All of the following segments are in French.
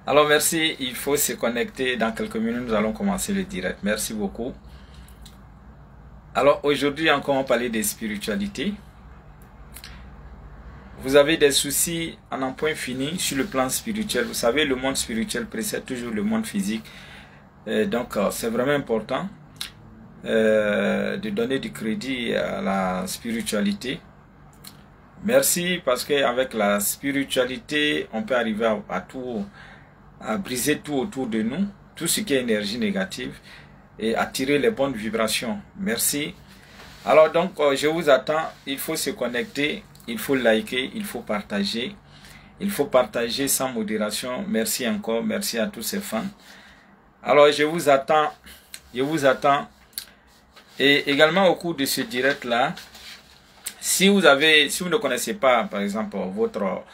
Alors merci, il faut se connecter. Dans quelques minutes, nous allons commencer le direct. Merci beaucoup. Alors aujourd'hui encore, on va parler des spiritualités. Vous avez des soucis en un point fini sur le plan spirituel. Vous savez, le monde spirituel précède toujours le monde physique. Donc c'est vraiment important de donner du crédit à la spiritualité. Merci parce qu'avec la spiritualité, on peut arriver à briser tout autour de nous, tout ce qui est énergie négative et attirer les bonnes vibrations. Merci. Alors donc, je vous attends. Il faut se connecter, il faut liker, il faut partager. Il faut partager sans modération. Merci encore, merci à tous ces fans. Alors, je vous attends. Je vous attends. Et également au cours de ce direct-là, si vous ne connaissez pas, par exemple, votre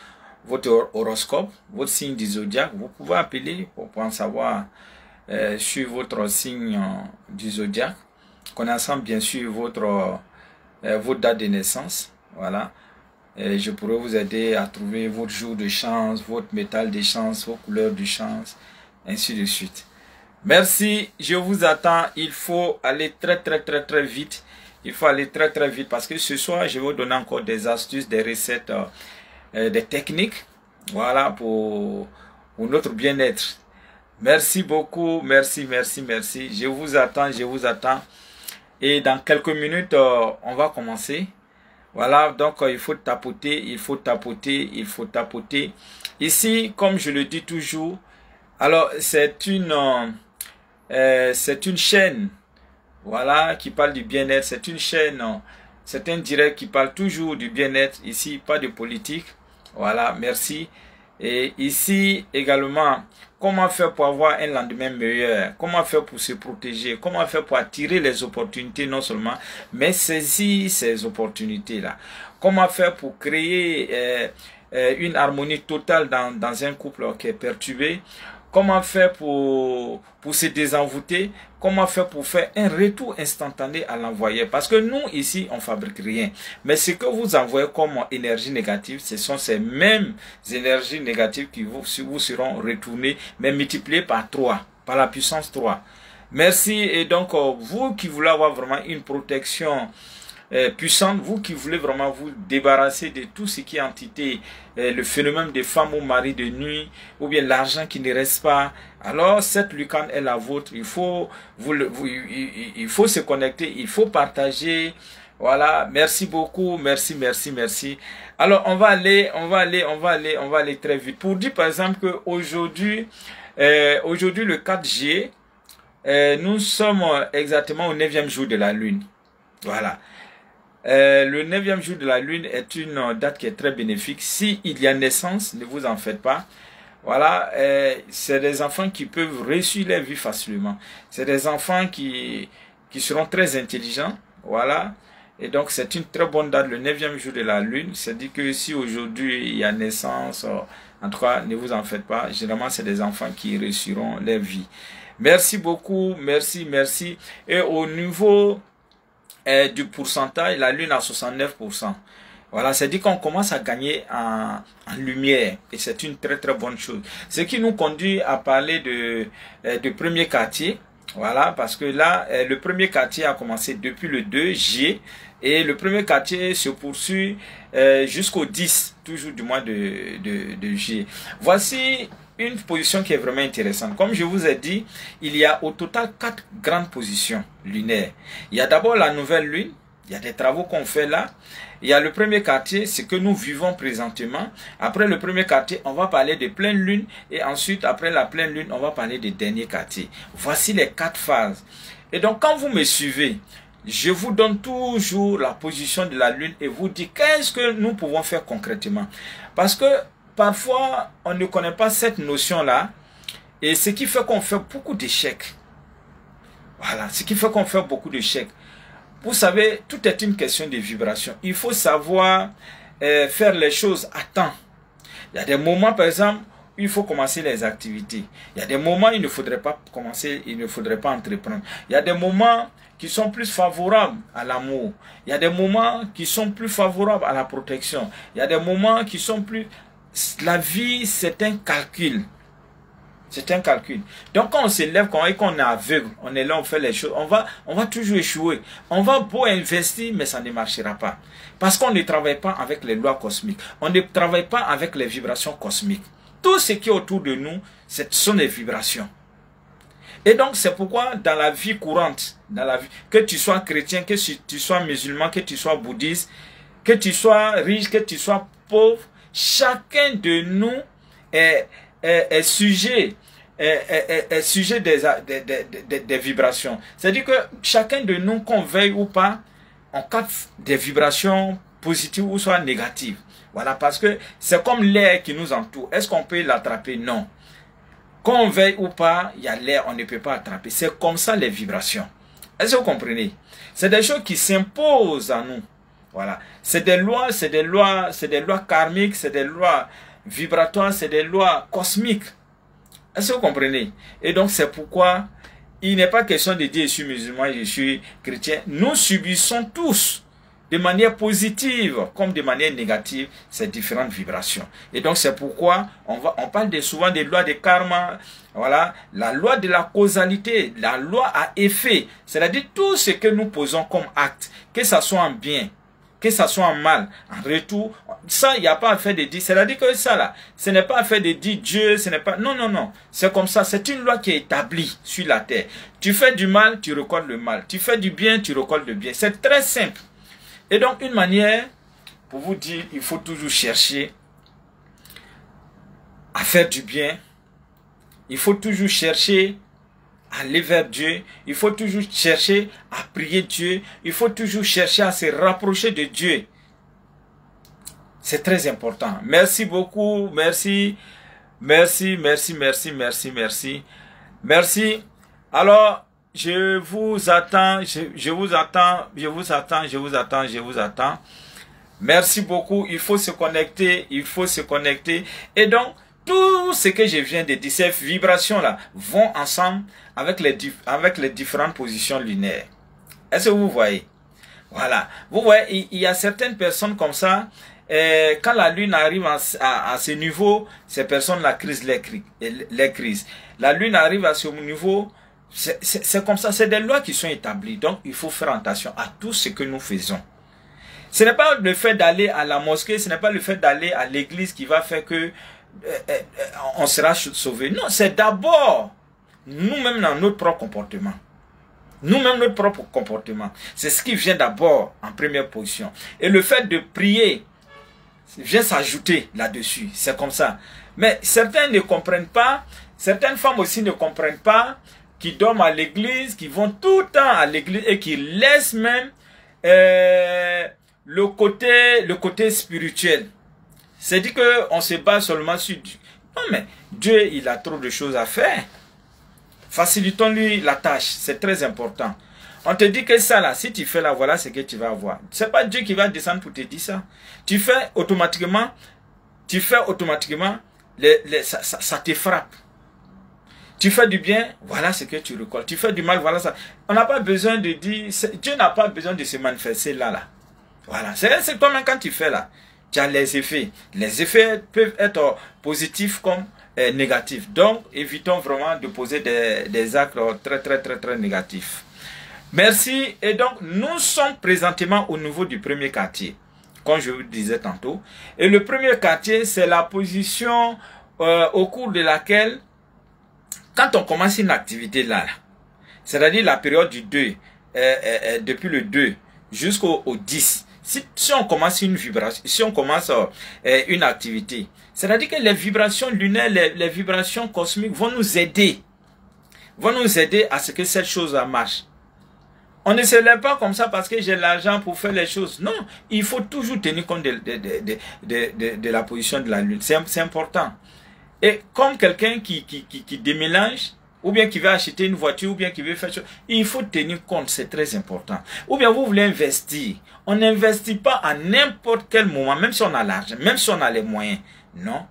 horoscope, votre signe du zodiaque, vous pouvez appeler pour en savoir sur votre signe du zodiaque, connaissant bien sûr votre date de naissance. Voilà. Et je pourrais vous aider à trouver votre jour de chance, votre métal de chance, vos couleurs de chance, ainsi de suite. Merci, je vous attends. Il faut aller très vite. Il faut aller très vite parce que ce soir, je vais vous donner encore des astuces, des recettes, des techniques, voilà, pour notre bien-être. Merci beaucoup, merci. Je vous attends. Et dans quelques minutes, on va commencer. Voilà, donc il faut tapoter. Ici, comme je le dis toujours, alors c'est une chaîne, voilà, qui parle du bien-être. C'est une chaîne, c'est un direct qui parle toujours du bien-être. Ici, pas de politique. Voilà, merci. Et ici également, comment faire pour avoir un lendemain meilleur? Comment faire pour se protéger? Comment faire pour attirer les opportunités non seulement, mais saisir ces opportunités-là? Comment faire pour créer une harmonie totale dans un couple qui est perturbé? Comment faire pour se désenvoûter? Comment faire pour faire un retour instantané à l'envoyé? Parce que nous, ici, on fabrique rien. Mais ce que vous envoyez comme énergie négative, ce sont ces mêmes énergies négatives qui vous seront retournées, mais multipliées par 3, par la puissance 3. Merci. Et donc, vous qui voulez avoir vraiment une protection puissante, vous qui voulez vraiment vous débarrasser de tout ce qui est entité, le phénomène des femmes ou maris de nuit, ou bien l'argent qui ne reste pas, alors cette lucane est la vôtre. Il faut se connecter, il faut partager. Voilà, merci beaucoup, merci. Alors on va aller très vite. Pour dire par exemple que aujourd'hui le 4 juillet, nous sommes exactement au 9e jour de la lune. Voilà. Le 9e jour de la lune est une date qui est très bénéfique. S'il y a naissance, ne vous en faites pas. Voilà, c'est des enfants qui peuvent réussir leur vie facilement. C'est des enfants qui seront très intelligents. Voilà. Et donc, c'est une très bonne date, le 9e jour de la lune. C'est-à-dire que si aujourd'hui il y a naissance, en tout cas, ne vous en faites pas. Généralement, c'est des enfants qui réussiront leur vie. Merci beaucoup, merci. Et au niveau du pourcentage, la lune à 69%. Voilà, c'est dit qu'on commence à gagner en lumière et c'est une très bonne chose. Ce qui nous conduit à parler de premier quartier. Voilà, parce que là, le premier quartier a commencé depuis le 2 juillet et le premier quartier se poursuit jusqu'au 10, toujours du mois de juillet. Voici une position qui est vraiment intéressante. Comme je vous ai dit, il y a au total 4 grandes positions lunaires. Il y a d'abord la nouvelle lune. Il y a des travaux qu'on fait là. Il y a le premier quartier, ce que nous vivons présentement. Après le premier quartier, on va parler de pleine lune. Et ensuite, après la pleine lune, on va parler des derniers quartiers. Voici les 4 phases. Et donc, quand vous me suivez, je vous donne toujours la position de la lune et vous dis qu'est-ce que nous pouvons faire concrètement. Parce que parfois, on ne connaît pas cette notion-là. Et ce qui fait qu'on fait beaucoup d'échecs. Voilà, ce qui fait qu'on fait beaucoup d'échecs. Vous savez, tout est une question de vibration. Il faut savoir faire les choses à temps. Il y a des moments, par exemple, où il faut commencer les activités. Il y a des moments où il ne faudrait pas commencer, il ne faudrait pas entreprendre. Il y a des moments qui sont plus favorables à l'amour. Il y a des moments qui sont plus favorables à la protection. Il y a des moments qui sont plus... La vie, c'est un calcul. C'est un calcul. Donc quand on s'élève, quand on est aveugle, on est là, on fait les choses, on va toujours échouer. On va beau investir, mais ça ne marchera pas. Parce qu'on ne travaille pas avec les lois cosmiques. On ne travaille pas avec les vibrations cosmiques. Tout ce qui est autour de nous, ce sont des vibrations. Et donc c'est pourquoi dans la vie courante, que tu sois chrétien, que tu sois musulman, que tu sois bouddhiste, que tu sois riche, que tu sois pauvre, chacun de nous est sujet des vibrations. C'est-à-dire que chacun de nous, qu'on veuille ou pas, on capte des vibrations positives ou soit négatives. Voilà, parce que c'est comme l'air qui nous entoure. Est-ce qu'on peut l'attraper? Non. Qu'on veuille ou pas, il y a l'air, on ne peut pas attraper. C'est comme ça les vibrations. Est-ce que vous comprenez? C'est des choses qui s'imposent à nous. Voilà. C'est des lois karmiques, c'est des lois vibratoires, c'est des lois cosmiques. Est-ce que vous comprenez? Et donc c'est pourquoi il n'est pas question de dire je suis musulman, je suis chrétien. Nous subissons tous de manière positive comme de manière négative ces différentes vibrations. Et donc c'est pourquoi on parle souvent des lois de karma. Voilà, la loi de la causalité, la loi à effet. C'est-à-dire tout ce que nous posons comme acte, que ça soit en bien, que ça soit en mal, en retour, ça, il n'y a pas à faire de dire. C'est-à-dire que ça, là, ce n'est pas à faire de dire Dieu, ce n'est pas... Non, non, non. C'est comme ça. C'est une loi qui est établie sur la terre. Tu fais du mal, tu récoltes le mal. Tu fais du bien, tu récoltes le bien. C'est très simple. Et donc, une manière, pour vous dire, il faut toujours chercher à faire du bien. Il faut toujours chercher à aller vers Dieu, il faut toujours chercher à prier Dieu, il faut toujours chercher à se rapprocher de Dieu. C'est très important. Merci beaucoup, merci, merci, merci, merci, merci, merci, merci. Alors, je vous attends, je vous attends, je vous attends, je vous attends, je vous attends. Merci beaucoup, il faut se connecter, il faut se connecter. Et donc, tout ce que je viens de dire, ces vibrations-là, vont ensemble avec les différentes positions lunaires. Est-ce que vous voyez? Voilà. Vous voyez, il y a certaines personnes comme ça, quand la lune arrive à ce niveau, ces personnes-là crisent les crises. La lune arrive à ce niveau, c'est comme ça, c'est des lois qui sont établies. Donc, il faut faire attention à tout ce que nous faisons. Ce n'est pas le fait d'aller à la mosquée, ce n'est pas le fait d'aller à l'église qui va faire que on sera sauvé. Non, c'est d'abord nous-mêmes dans notre propre comportement. Nous-mêmes notre propre comportement. C'est ce qui vient d'abord en première position. Et le fait de prier vient s'ajouter là-dessus. C'est comme ça. Mais certains ne comprennent pas. Certaines femmes aussi ne comprennent pas, qui dorment à l'église, qui vont tout le temps à l'église et qui laissent même le côté spirituel. C'est-à-dire qu'on se base seulement sur Dieu. Non, mais Dieu, il a trop de choses à faire. Facilitons-lui la tâche. C'est très important. On te dit que ça, là, si tu fais là, voilà ce que tu vas avoir. Ce n'est pas Dieu qui va descendre pour te dire ça. Tu fais automatiquement, ça te frappe. Tu fais du bien, voilà ce que tu récoltes. Tu fais du mal, voilà ça. On n'a pas besoin de dire, Dieu n'a pas besoin de se manifester là. Voilà, c'est toi-même quand tu fais là. Tu as les effets. Les effets peuvent être positifs comme négatifs. Donc, évitons vraiment de poser des actes très négatifs. Merci. Et donc, nous sommes présentement au niveau du premier quartier, comme je vous disais tantôt. Et le premier quartier, c'est la position au cours de laquelle, quand on commence une activité là, c'est-à-dire la période du 2, depuis le 2 jusqu'au 10, si on commence une vibration, si on commence une activité, c'est-à-dire que les vibrations lunaires, les vibrations cosmiques vont nous aider à ce que cette chose-là marche. On ne se lève pas comme ça parce que j'ai l'argent pour faire les choses. Non, il faut toujours tenir compte de la position de la lune. C'est important. Et comme quelqu'un qui déménage, ou bien qui veut acheter une voiture, ou bien qui veut faire chose, il faut tenir compte, c'est très important. Ou bien vous voulez investir. On n'investit pas à n'importe quel moment, même si on a l'argent, même si on a les moyens. Non,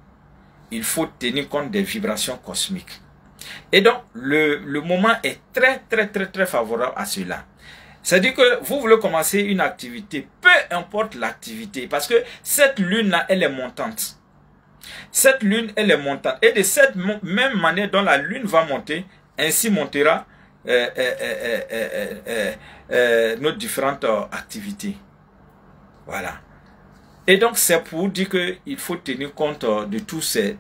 il faut tenir compte des vibrations cosmiques. Et donc, le moment est très favorable à cela. C'est-à-dire que vous voulez commencer une activité, peu importe l'activité, parce que cette lune-là, elle est montante. Cette lune, elle est montante. Et de cette même manière dont la lune va monter, ainsi montera nos différentes activités. Voilà. Et donc, c'est pour dire qu'il faut tenir compte de tous ces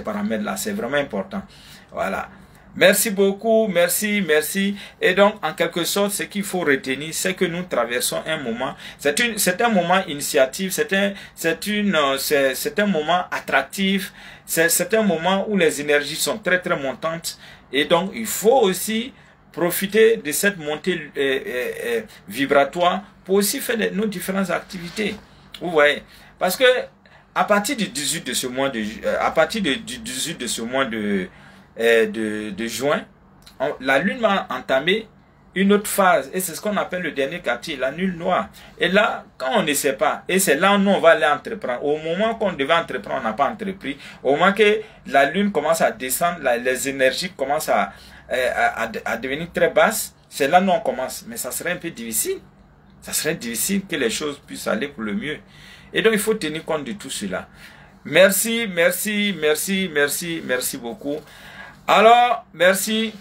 paramètres-là. C'est vraiment important. Voilà. Merci beaucoup, merci, merci. Et donc, en quelque sorte, ce qu'il faut retenir, c'est que nous traversons un moment. C'est un moment initiatif, c'est un moment attractif, c'est un moment où les énergies sont très, très montantes. Et donc, il faut aussi profiter de cette montée vibratoire pour aussi faire nos différentes activités. Vous voyez, parce que à partir du 18 de ce mois de juin, la lune va entamer une autre phase et c'est ce qu'on appelle le dernier quartier, la lune noire. Et là, quand on ne sait pas, et c'est là où nous on va aller entreprendre. Au moment qu'on devait entreprendre, on n'a pas entrepris. Au moment que la lune commence à descendre, les énergies commencent à devenir très basses, c'est là où nous on commence. Mais ça serait un peu difficile. Ça serait difficile que les choses puissent aller pour le mieux. Et donc, il faut tenir compte de tout cela. Merci, merci, merci, merci, merci beaucoup. Alors, merci,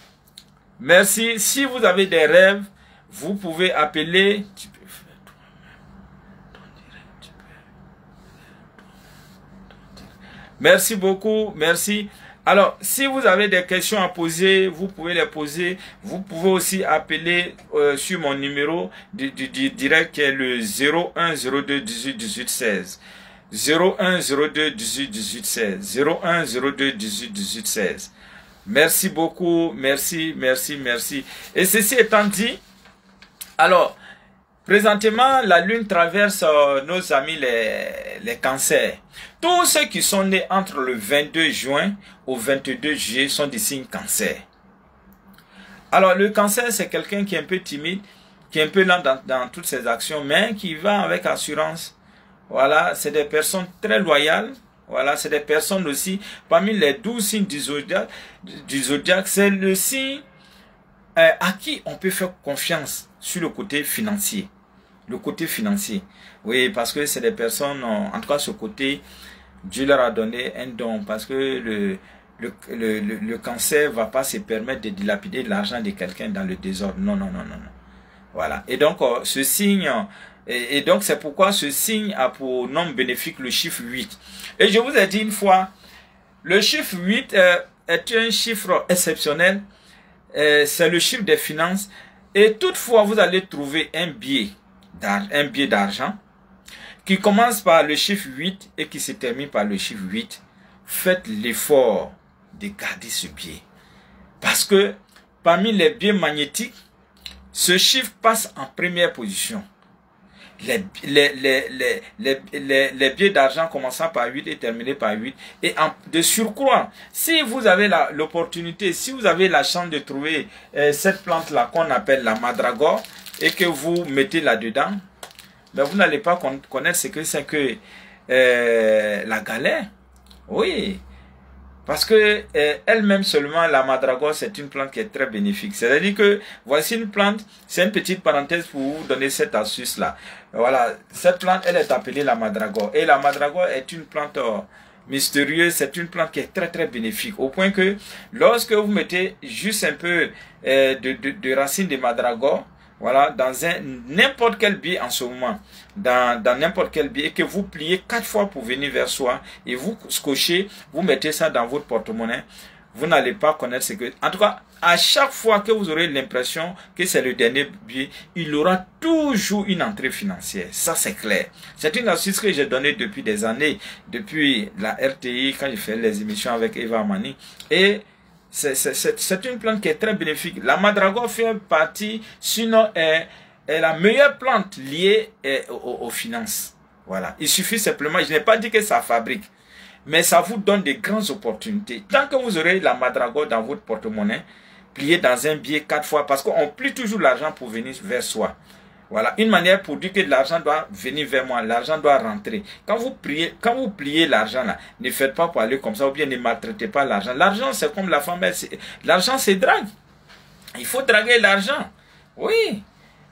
merci. Si vous avez des rêves, vous pouvez appeler. Merci beaucoup, merci. Alors, si vous avez des questions à poser, vous pouvez les poser. Vous pouvez aussi appeler sur mon numéro du direct qui est le 01 02 18 18 16. 01 02 18 18 16. 01 02 18 18 16. Merci beaucoup, merci, merci, merci. Et ceci étant dit, alors, présentement, la Lune traverse nos amis les cancers. Tous ceux qui sont nés entre le 22 juin au 22 juillet sont des signes cancer. Alors, le cancer, c'est quelqu'un qui est un peu timide, qui est un peu lent dans toutes ses actions, mais qui va avec assurance. Voilà, c'est des personnes très loyales. Voilà, c'est des personnes aussi, parmi les 12 signes du zodiaque, c'est le signe à qui on peut faire confiance sur le côté financier. Le côté financier. Oui, parce que c'est des personnes, en tout cas ce côté, Dieu leur a donné un don. Parce que le cancer ne va pas se permettre de dilapider l'argent de quelqu'un dans le désordre. Non, non, non, non, non. Voilà. Et donc, ce signe, et donc c'est pourquoi ce signe a pour nom bénéfique le chiffre 8. Et je vous ai dit une fois, le chiffre 8 est un chiffre exceptionnel. C'est le chiffre des finances. Et toutefois, vous allez trouver un biais d'argent qui commence par le chiffre 8 et qui se termine par le chiffre 8. Faites l'effort de garder ce biais. Parce que parmi les biais magnétiques, ce chiffre passe en première position. Les biais d'argent commençant par 8 et terminés par 8. Et de surcroît, si vous avez l'opportunité, si vous avez la chance de trouver cette plante-là qu'on appelle la mandragore et que vous mettez là-dedans, ben vous n'allez pas connaître ce que c'est que la galère. Oui. Parce que elle-même seulement, la mandragore, c'est une plante qui est très bénéfique. C'est-à-dire que voici une plante, c'est une petite parenthèse pour vous donner cette astuce-là. Voilà, cette plante, elle est appelée la mandragore. Et la mandragore est une plante mystérieuse, c'est une plante qui est très très bénéfique. Au point que lorsque vous mettez juste un peu de racines de mandragore, voilà, dans n'importe quel biais en ce moment, dans n'importe quel biais, que vous pliez 4 fois pour venir vers soi et vous scotchez, vous mettez ça dans votre porte-monnaie, vous n'allez pas connaître ce que... En tout cas, à chaque fois que vous aurez l'impression que c'est le dernier biais, il aura toujours une entrée financière. Ça, c'est clair. C'est une astuce que j'ai donnée depuis des années, depuis la RTI, quand j'ai fait les émissions avec Eva Mani. Et c'est une plante qui est très bénéfique. La mandragore fait partie, sinon est la meilleure plante liée aux finances. Voilà. Il suffit simplement, je n'ai pas dit que ça fabrique, mais ça vous donne de grandes opportunités. Tant que vous aurez la mandragore dans votre porte-monnaie, plié dans un billet 4 fois, parce qu'on plie toujours l'argent pour venir vers soi. Voilà, une manière pour dire que l'argent doit venir vers moi, l'argent doit rentrer. Quand vous pliez l'argent là, ne faites pas pour aller comme ça, ou bien ne maltraitez pas l'argent. L'argent, c'est comme la femme, l'argent c'est drague. Il faut draguer l'argent. Oui. De toute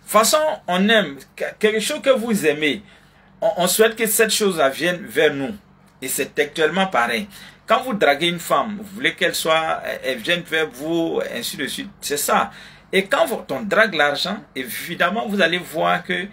façon, on aime quelque chose que vous aimez. On souhaite que cette chose-là vienne vers nous. Et c'est actuellement pareil. Quand vous draguez une femme, vous voulez qu'elle soit, elle vienne vers vous, ainsi de suite. C'est ça. Et quand on drague l'argent, évidemment, vous allez voir que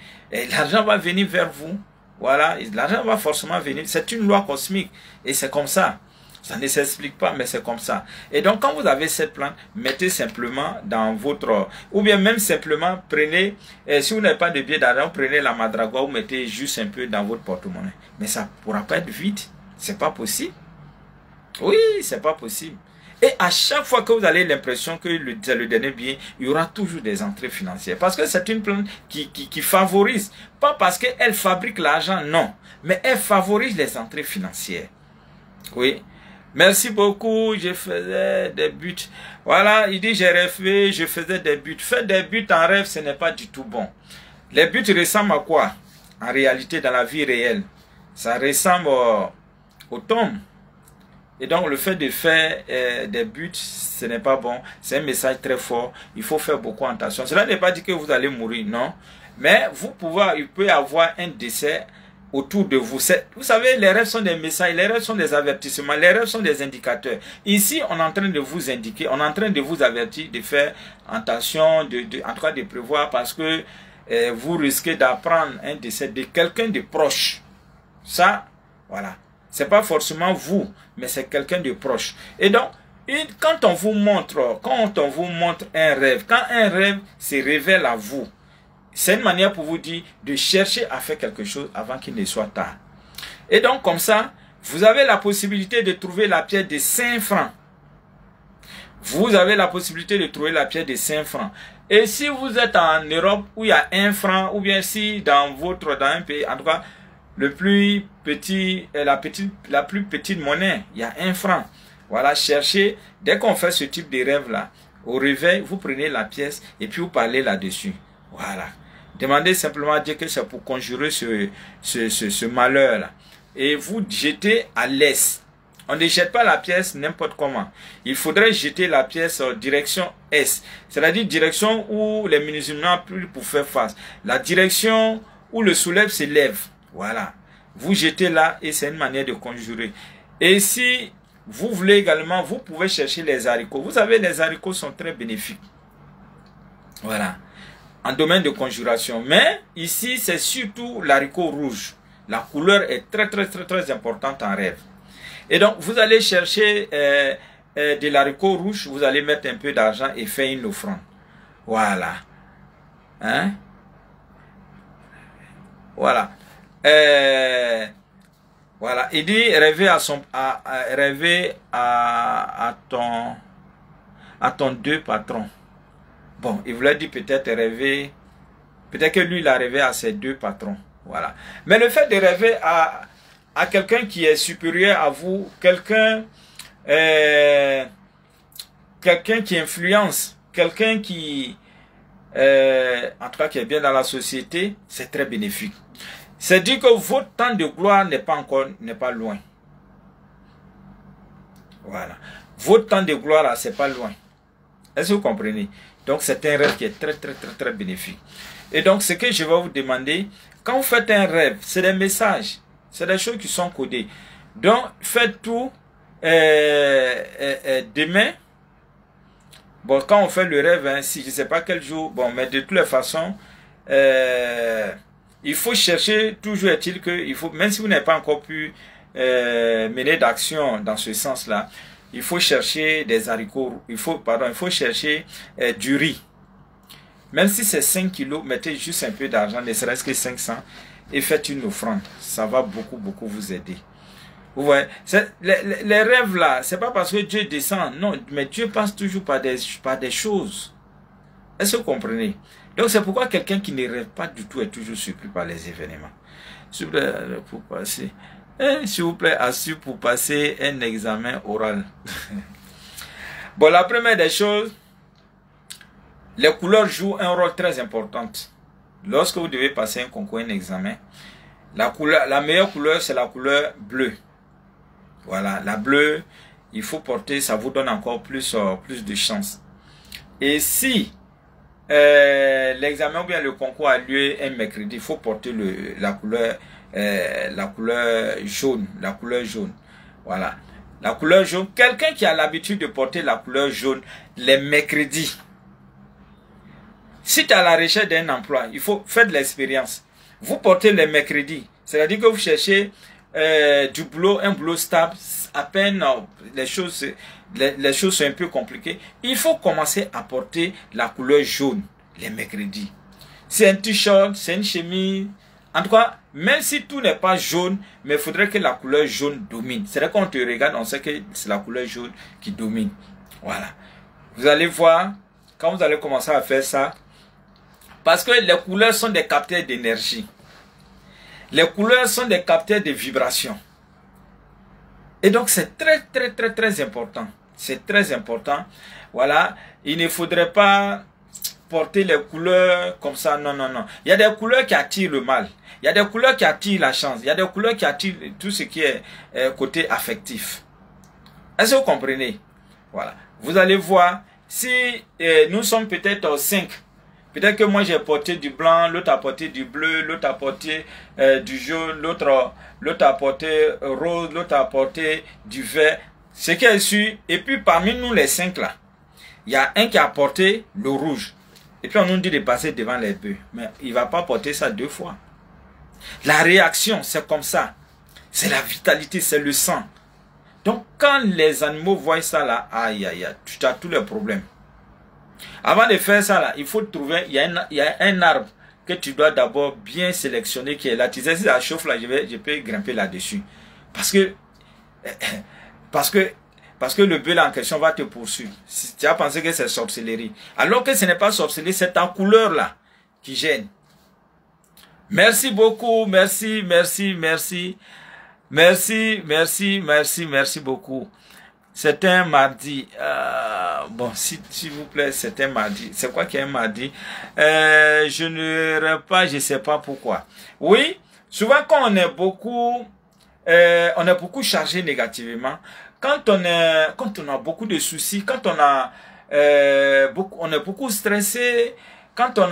l'argent va venir vers vous. Voilà, l'argent va forcément venir. C'est une loi cosmique. Et c'est comme ça. Ça ne s'explique pas, mais c'est comme ça. Et donc, quand vous avez cette plante, mettez simplement dans votre... Ou bien même simplement, prenez... si vous n'avez pas de billet d'argent, prenez la madragua ou mettez juste un peu dans votre porte-monnaie. Mais ça ne pourra pas être vide. C'est pas possible. Oui, c'est pas possible. Et à chaque fois que vous avez l'impression que c'est le dernier billet, il y aura toujours des entrées financières. Parce que c'est une plante qui favorise. Pas parce qu'elle fabrique l'argent, non. Mais elle favorise les entrées financières. Oui. Merci beaucoup, je faisais des buts. Voilà, il dit j'ai rêvé, je faisais des buts. Faire des buts en rêve, ce n'est pas du tout bon. Les buts ressemblent à quoi? En réalité, dans la vie réelle, ça ressemble au tombe. Et donc, le fait de faire des buts, ce n'est pas bon. C'est un message très fort. Il faut faire beaucoup attention. Cela n'est pas dit que vous allez mourir, non. Mais il peut y avoir un décès autour de vous. Vous savez, les rêves sont des messages, les rêves sont des avertissements, les rêves sont des indicateurs. Ici, on est en train de vous indiquer, on est en train de vous avertir de faire attention, en tout cas de prévoir, parce que vous risquez d'apprendre un décès de quelqu'un de proche. Ça, voilà. C'est pas forcément vous, mais c'est quelqu'un de proche. Et donc, quand on vous montre un rêve, quand un rêve se révèle à vous, c'est une manière pour vous dire de chercher à faire quelque chose avant qu'il ne soit tard. Et donc, comme ça, vous avez la possibilité de trouver la pièce de 5 francs. Vous avez la possibilité de trouver la pièce de 5 francs. Et si vous êtes en Europe où il y a 1 franc, ou bien si dans un pays, en tout cas, la plus petite monnaie, il y a 1 franc. Voilà, cherchez, dès qu'on fait ce type de rêve-là, au réveil, vous prenez la pièce et puis vous parlez là-dessus. Voilà. Demandez simplement à Dieu que c'est pour conjurer ce malheur-là. Et vous jetez à l'est. On ne jette pas la pièce n'importe comment. Il faudrait jeter la pièce en direction est. C'est-à-dire direction où les musulmans plus pour faire face. La direction où le soleil se lève. Voilà. Vous jetez là et c'est une manière de conjurer. Et si vous voulez également, vous pouvez chercher les haricots. Vous savez, les haricots sont très bénéfiques. Voilà. En domaine de conjuration. Mais ici, c'est surtout l'haricot rouge. La couleur est très importante en rêve. Et donc, vous allez chercher de l'haricot rouge. Vous allez mettre un peu d'argent et faire une offrande. Voilà. Hein? Voilà. Voilà. Il dit rêver à ton deux patrons. Bon, il voulait dire peut-être rêver, peut-être que lui il a rêvé à ses 2 patrons, voilà. Mais le fait de rêver à quelqu'un qui est supérieur à vous, quelqu'un qui influence, quelqu'un qui, en tout cas qui est bien dans la société, c'est très bénéfique. C'est dire que votre temps de gloire n'est pas loin. Voilà. Votre temps de gloire, c'est pas loin. Est-ce que vous comprenez? Donc, c'est un rêve qui est très bénéfique. Et donc, ce que je vais vous demander, quand vous faites un rêve, c'est des messages. C'est des choses qui sont codées. Donc, faites tout demain. Bon, quand on fait le rêve, hein, si je ne sais pas quel jour, bon, mais de toutes les façons, il faut chercher, toujours est-il que, même si vous n'avez pas encore pu mener d'action dans ce sens-là, il faut chercher des haricots, il faut chercher du riz. Même si c'est 5 kilos, mettez juste un peu d'argent, ne serait-ce que 500, et faites une offrande. Ça va beaucoup vous aider. Vous voyez, les rêves là, c'est pas parce que Dieu descend, non, mais Dieu passe toujours par des choses. Est-ce que vous comprenez? Donc c'est pourquoi quelqu'un qui ne rêve pas du tout est toujours surpris par les événements. S'il vous plaît, pour passer... s'il vous plaît, assure pour passer un examen oral. Bon, la première des choses, les couleurs jouent un rôle très important. Lorsque vous devez passer un concours, un examen, la meilleure couleur, c'est la couleur bleue. Voilà, la bleue, il faut porter, ça vous donne encore plus de chance. Et si l'examen ou bien le concours a lieu un mercredi, il faut porter la couleur la couleur jaune, voilà. La couleur jaune, quelqu'un qui a l'habitude de porter la couleur jaune les mercredis. Si tu es à la recherche d'un emploi, il faut faire de l'expérience. Vous portez les mercredis, c'est-à-dire que vous cherchez du boulot, un boulot stable, à peine les choses sont un peu compliquées. Il faut commencer à porter la couleur jaune les mercredis. C'est un t-shirt, c'est une chemise. En tout cas, même si tout n'est pas jaune, mais il faudrait que la couleur jaune domine. C'est là qu'on te regarde, on sait que c'est la couleur jaune qui domine. Voilà. Vous allez voir, quand vous allez commencer à faire ça, parce que les couleurs sont des capteurs d'énergie. Les couleurs sont des capteurs de vibration. Et donc, c'est très important. C'est très important. Voilà. Il ne faudrait pas porter les couleurs comme ça. Non. Il y a des couleurs qui attirent le mal. Il y a des couleurs qui attirent la chance. Il y a des couleurs qui attirent tout ce qui est côté affectif. Est-ce que vous comprenez? Voilà. Vous allez voir, si nous sommes peut-être 5. Peut-être que moi j'ai porté du blanc, l'autre a porté du bleu, l'autre a porté du jaune, l'autre a porté rose, l'autre a porté du vert. Ce qui est sûr. Et puis parmi nous les 5 là, il y a un qui a porté le rouge. Et puis on nous dit de passer devant les bœufs. Mais il ne va pas porter ça 2 fois. La réaction, c'est comme ça. C'est la vitalité, c'est le sang. Donc quand les animaux voient ça là, aïe, tu as tous les problèmes. Avant de faire ça là, il faut trouver, il y a un arbre que tu dois d'abord bien sélectionner qui est là. Tu sais, si ça chauffe là, je peux grimper là-dessus. Parce que le bœuf là en question va te poursuivre. Si tu as pensé que c'est sorcellerie. Alors que ce n'est pas sorcellerie, c'est ta couleur là qui gêne. Merci beaucoup, merci beaucoup. C'est un mardi. Bon, s'il vous plaît, c'est un mardi. C'est quoi qui est un mardi? Je ne rêve pas, je ne sais pas pourquoi. Oui, souvent quand on est beaucoup chargé négativement, quand on a beaucoup de soucis, quand on est beaucoup stressé, quand on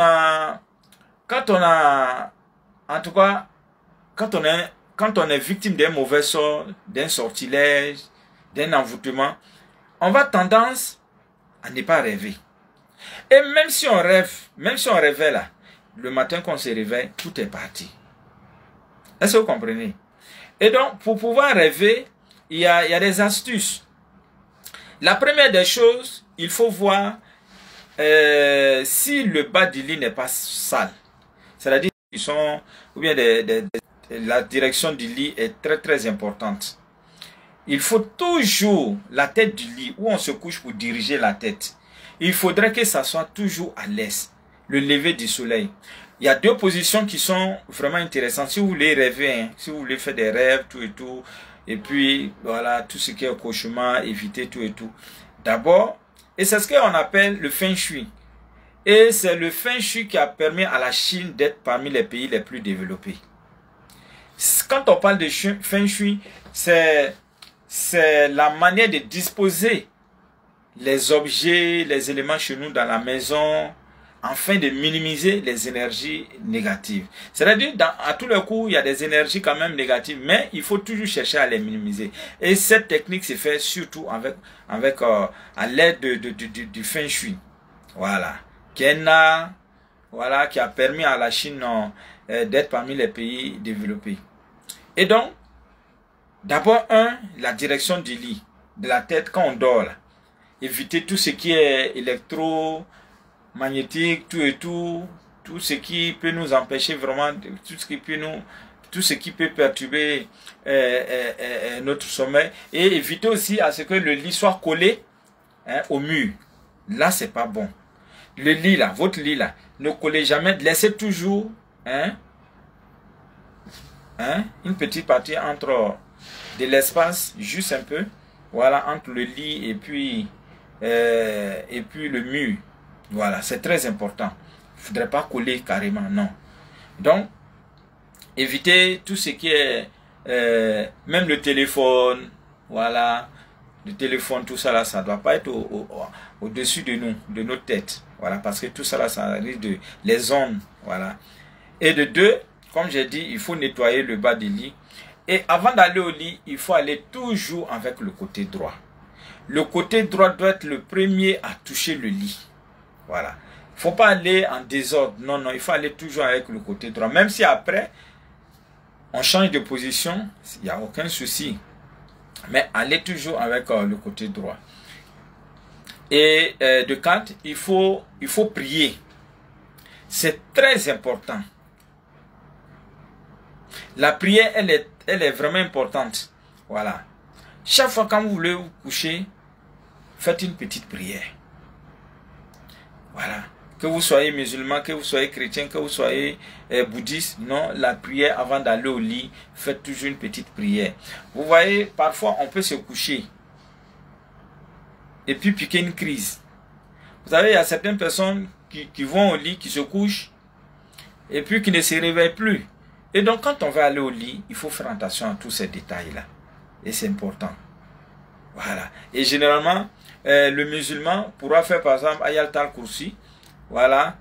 est victime d'un mauvais sort, d'un sortilège, d'un envoûtement, on va tendance à ne pas rêver. Et même si on rêvait là, le matin qu'on se réveille, tout est parti. Est-ce que vous comprenez? Et donc, pour pouvoir rêver, il y a des astuces. La première des choses, il faut voir si le bas du lit n'est pas sale. C'est-à-dire la direction du lit est très importante. Il faut toujours la tête du lit où on se couche pour diriger la tête. Il faudrait que ça soit toujours à l'est, le lever du soleil. Il y a 2 positions qui sont vraiment intéressantes. Si vous voulez rêver, si vous voulez faire des rêves, tout et tout, et puis voilà, tout ce qui est cauchemar, éviter tout et tout. D'abord, et c'est ce qu'on appelle le Feng Shui. Et c'est le Feng Shui qui a permis à la Chine d'être parmi les pays les plus développés. Quand on parle de Feng Shui, c'est la manière de disposer les objets, les éléments chez nous dans la maison, afin de minimiser les énergies négatives. C'est-à-dire, à tous les coups, il y a des énergies quand même négatives, mais il faut toujours chercher à les minimiser. Et cette technique se fait surtout à l'aide du Feng Shui. Voilà. Qui a permis à la Chine d'être parmi les pays développés. Et donc, d'abord, la direction du lit, de la tête quand on dort. Là. Éviter tout ce qui est électromagnétique, tout et tout ce qui peut nous empêcher vraiment, tout ce qui peut perturber notre sommeil. Et éviter aussi à ce que le lit soit collé au mur. Là, c'est pas bon. Le lit là, votre lit là, ne collez jamais, laissez toujours une petite partie entre de l'espace, juste un peu, voilà, entre le lit et puis le mur. Voilà, c'est très important. Il ne faudrait pas coller carrément, non. Donc, évitez tout ce qui est, même le téléphone, voilà, le téléphone, tout ça là, ça ne doit pas être au-dessus de nous, de notre tête. Voilà, parce que tout ça là, ça risque les ondes, voilà. Et de 2, comme j'ai dit, il faut nettoyer le bas du lit. Et avant d'aller au lit, il faut aller toujours avec le côté droit. Le côté droit doit être le premier à toucher le lit. Voilà. Il ne faut pas aller en désordre. Non, non, il faut aller toujours avec le côté droit. Même si après, on change de position, il n'y a aucun souci. Mais allez toujours avec le côté droit. Et de 4, il faut prier. C'est très important. La prière, elle est vraiment importante. Voilà. Chaque fois quand vous voulez vous coucher, faites une petite prière. Voilà. Que vous soyez musulman, que vous soyez chrétien, que vous soyez bouddhiste, non, la prière avant d'aller au lit, faites toujours une petite prière. Vous voyez, parfois on peut se coucher et puis piquer une crise. Vous savez, il y a certaines personnes qui vont au lit, qui se couchent et puis qui ne se réveillent plus. Et donc quand on va aller au lit, il faut faire attention à tous ces détails-là. Et c'est important. Voilà. Et généralement, le musulman pourra faire par exemple Ayat al-Kursi, voilà,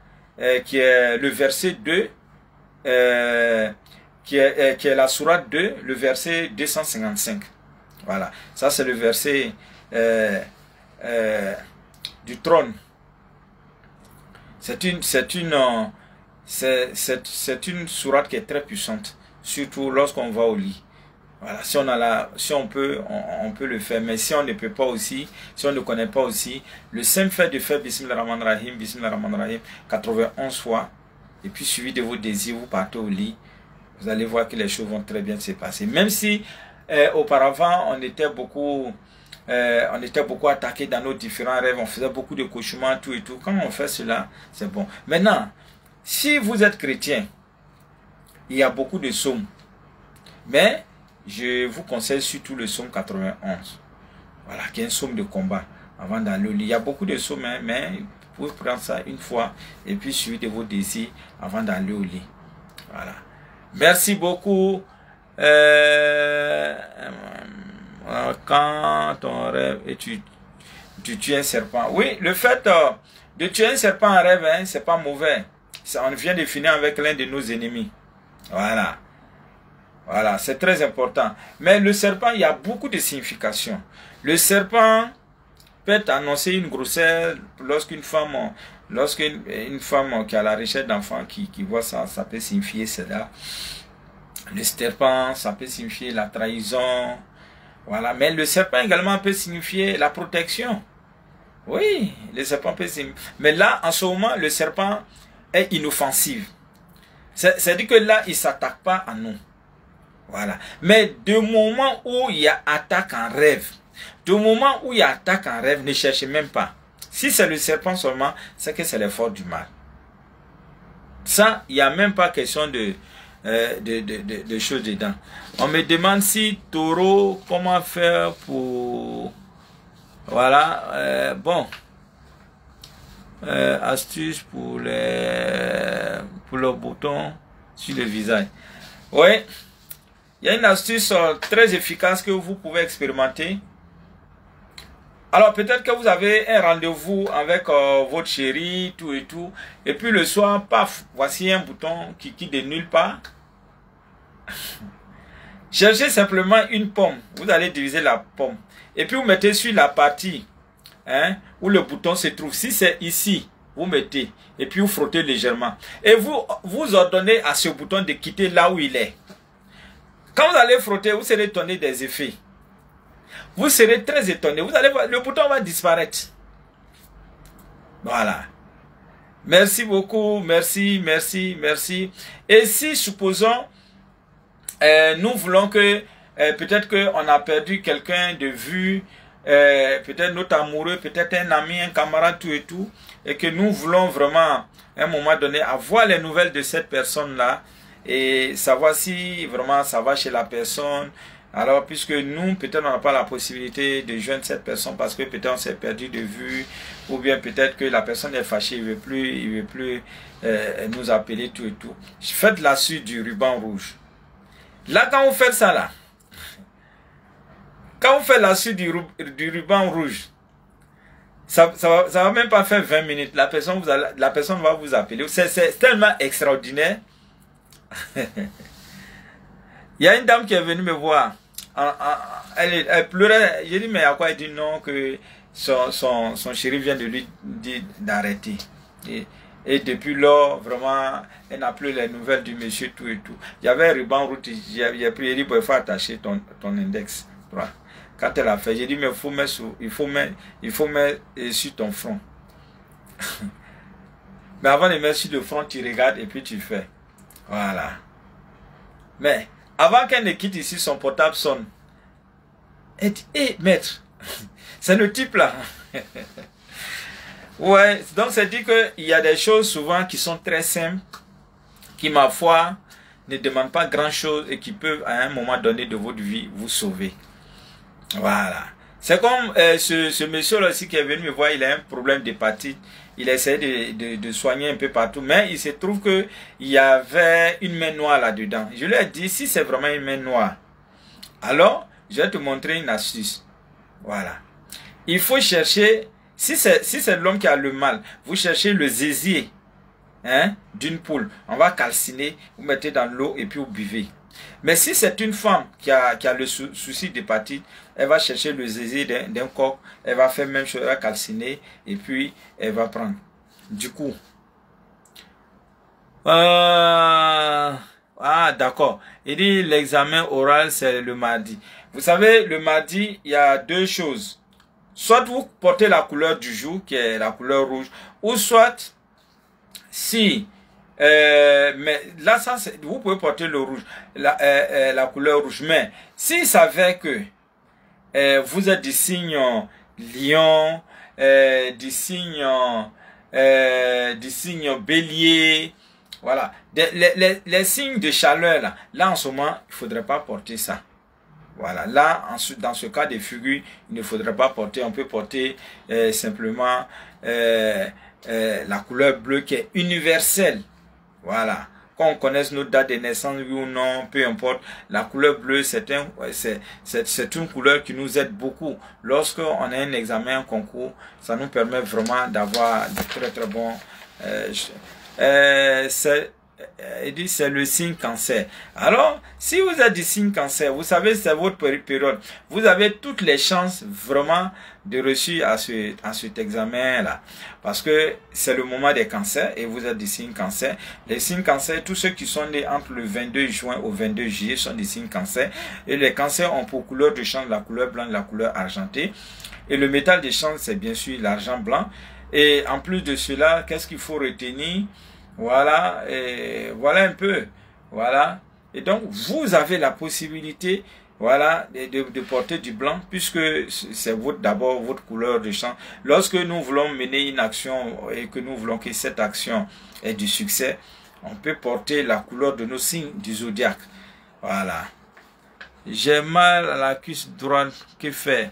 qui est le verset 2, qui est la sourate 2, le verset 255. Voilà. Ça c'est le verset du trône. C'est une sourate qui est très puissante, surtout lorsqu'on va au lit. Voilà, si on peut le faire, mais si on ne peut pas aussi, si on ne connaît pas aussi, le simple fait de faire Bismillahirrahmanirrahim 91 fois, et puis suivi de vos désirs, vous partez au lit, vous allez voir que les choses vont très bien se passer. Même si auparavant on était beaucoup attaqués dans nos différents rêves, on faisait beaucoup de cauchemars, tout et tout. Quand on fait cela, c'est bon. Maintenant, si vous êtes chrétien, il y a beaucoup de psaumes, mais je vous conseille surtout le psaume 91. Voilà, qui est un psaume de combat avant d'aller au lit. Il y a beaucoup de psaumes, hein, mais vous pouvez prendre ça une fois et puis suivre de vos désirs avant d'aller au lit. Voilà. Merci beaucoup. Quand on rêve et tu tues un serpent. Oui, le fait de tuer un serpent en rêve, hein, c'est pas mauvais. Ça, on vient de finir avec l'un de nos ennemis. Voilà. Voilà, c'est très important. Mais le serpent, il y a beaucoup de significations. Le serpent peut annoncer une grossesse lorsqu'une femme qui a la recherche d'enfants qui voit ça, ça peut signifier cela. Le serpent, ça peut signifier la trahison. Voilà, mais le serpent également peut signifier la protection. Oui, le serpent peut signifier. Mais là, en ce moment, le serpent est inoffensif. C'est-à-dire que là, il ne s'attaque pas à nous. Voilà. Mais du moment où il y a attaque en rêve, ne cherchez même pas. Si c'est le serpent seulement, c'est que c'est les forces du mal. Ça, il n'y a même pas question de choses dedans. On me demande si taureau, comment faire pour... Voilà. Bon. Astuce pour le bouton sur le visage. Oui. Il y a une astuce très efficace que vous pouvez expérimenter. Alors peut-être que vous avez un rendez-vous avec votre chérie, tout et tout. Et puis le soir, paf, voici un bouton qui de nulle part. Cherchez simplement une pomme. Vous allez diviser la pomme. Et puis vous mettez sur la partie où le bouton se trouve. Si c'est ici, vous mettez. Et puis vous frottez légèrement. Et vous ordonnez à ce bouton de quitter là où il est. Quand vous allez frotter, vous serez étonné des effets. Vous serez très étonné. Vous allez voir, le bouton va disparaître. Voilà. Merci beaucoup. Merci, merci, merci. Et si, supposons, nous voulons que, peut-être qu'on a perdu quelqu'un de vue, peut-être notre amoureux, peut-être un ami, un camarade, tout et tout, et que nous voulons vraiment, à un moment donné, avoir les nouvelles de cette personne-là, et savoir si vraiment ça va chez la personne. Alors puisque nous peut-être on n'a pas la possibilité de joindre cette personne parce que peut-être on s'est perdu de vue, ou bien peut-être que la personne est fâchée, il veut plus nous appeler, tout et tout. Faites la suite du ruban rouge. Là quand vous faites ça là, quand vous faites la suite du ruban rouge, ça va même pas faire 20 minutes. La personne va vous appeler. C'est tellement extraordinaire. Il y a une dame qui est venue me voir. Elle pleurait. J'ai dit, mais à quoi? Elle dit non, que son chéri vient de lui dire d'arrêter. Et depuis lors, vraiment, elle n'a plus les nouvelles du monsieur, tout et tout. Il y avait un ruban route, j'ai pris, il dit, il faut attacher ton index. Quand elle a fait, j'ai dit, mais il faut mettre sur ton front. Mais avant de mettre sur le front, tu regardes et puis tu fais. Voilà. Mais, avant qu'elle ne quitte ici, son portable sonne. Elle dit, hé, maître, c'est le type là. Ouais, donc c'est dit qu'il y a des choses souvent qui sont très simples, qui ma foi ne demandent pas grand chose et qui peuvent à un moment donné de votre vie vous sauver. Voilà. C'est comme ce monsieur là aussi qui est venu me voir, il a un problème d'hépatite. Il essaie de soigner un peu partout, mais il se trouve qu'il y avait une main noire là-dedans. Je lui ai dit, si c'est vraiment une main noire, alors je vais te montrer une astuce. Voilà. Il faut chercher, si c'est l'homme qui a le mal, vous cherchez le zézier d'une poule. On va calciner, vous mettez dans l'eau et puis vous buvez. Mais si c'est une femme qui a le souci d'hépatite, elle va chercher le zézier d'un coq, elle va faire même chose, elle va calciner et puis elle va prendre. Du coup, d'accord. Il dit l'examen oral c'est le mardi. Vous savez, le mardi, il y a deux choses. Soit vous portez la couleur du jour, qui est la couleur rouge, ou soit, si, mais là, ça, vous pouvez porter le rouge, la couleur rouge. Mais s'il s'avère que vous êtes du signe lion, du signe bélier, voilà. Les signes de chaleur, là en ce moment, il ne faudrait pas porter ça. Voilà, là, ensuite, dans ce cas de figure, il ne faudrait pas porter, on peut porter simplement la couleur bleue qui est universelle. Voilà, qu'on connaisse notre date de naissance, oui ou non, peu importe, la couleur bleue, c'est une couleur qui nous aide beaucoup. Lorsqu'on a un examen, un concours, ça nous permet vraiment d'avoir de très très bons... il dit c'est le signe cancer. Alors, si vous êtes du signe cancer, vous savez c'est votre période. Vous avez toutes les chances vraiment de réussir à cet examen-là. Parce que c'est le moment des cancers et vous êtes du signe cancer. Les signes cancer, tous ceux qui sont nés entre le 22 juin au 22 juillet sont des signes cancer. Et les cancers ont pour couleur de change la couleur blanche, la couleur argentée. Et le métal de change, c'est bien sûr l'argent blanc. Et en plus de cela, qu'est-ce qu'il faut retenir? Voilà, et voilà un peu, voilà. Et donc, vous avez la possibilité, voilà, de porter du blanc, puisque c'est d'abord votre couleur de champ. Lorsque nous voulons mener une action et que nous voulons que cette action ait du succès, on peut porter la couleur de nos signes du zodiaque. Voilà. J'ai mal à la cuisse droite, que faire?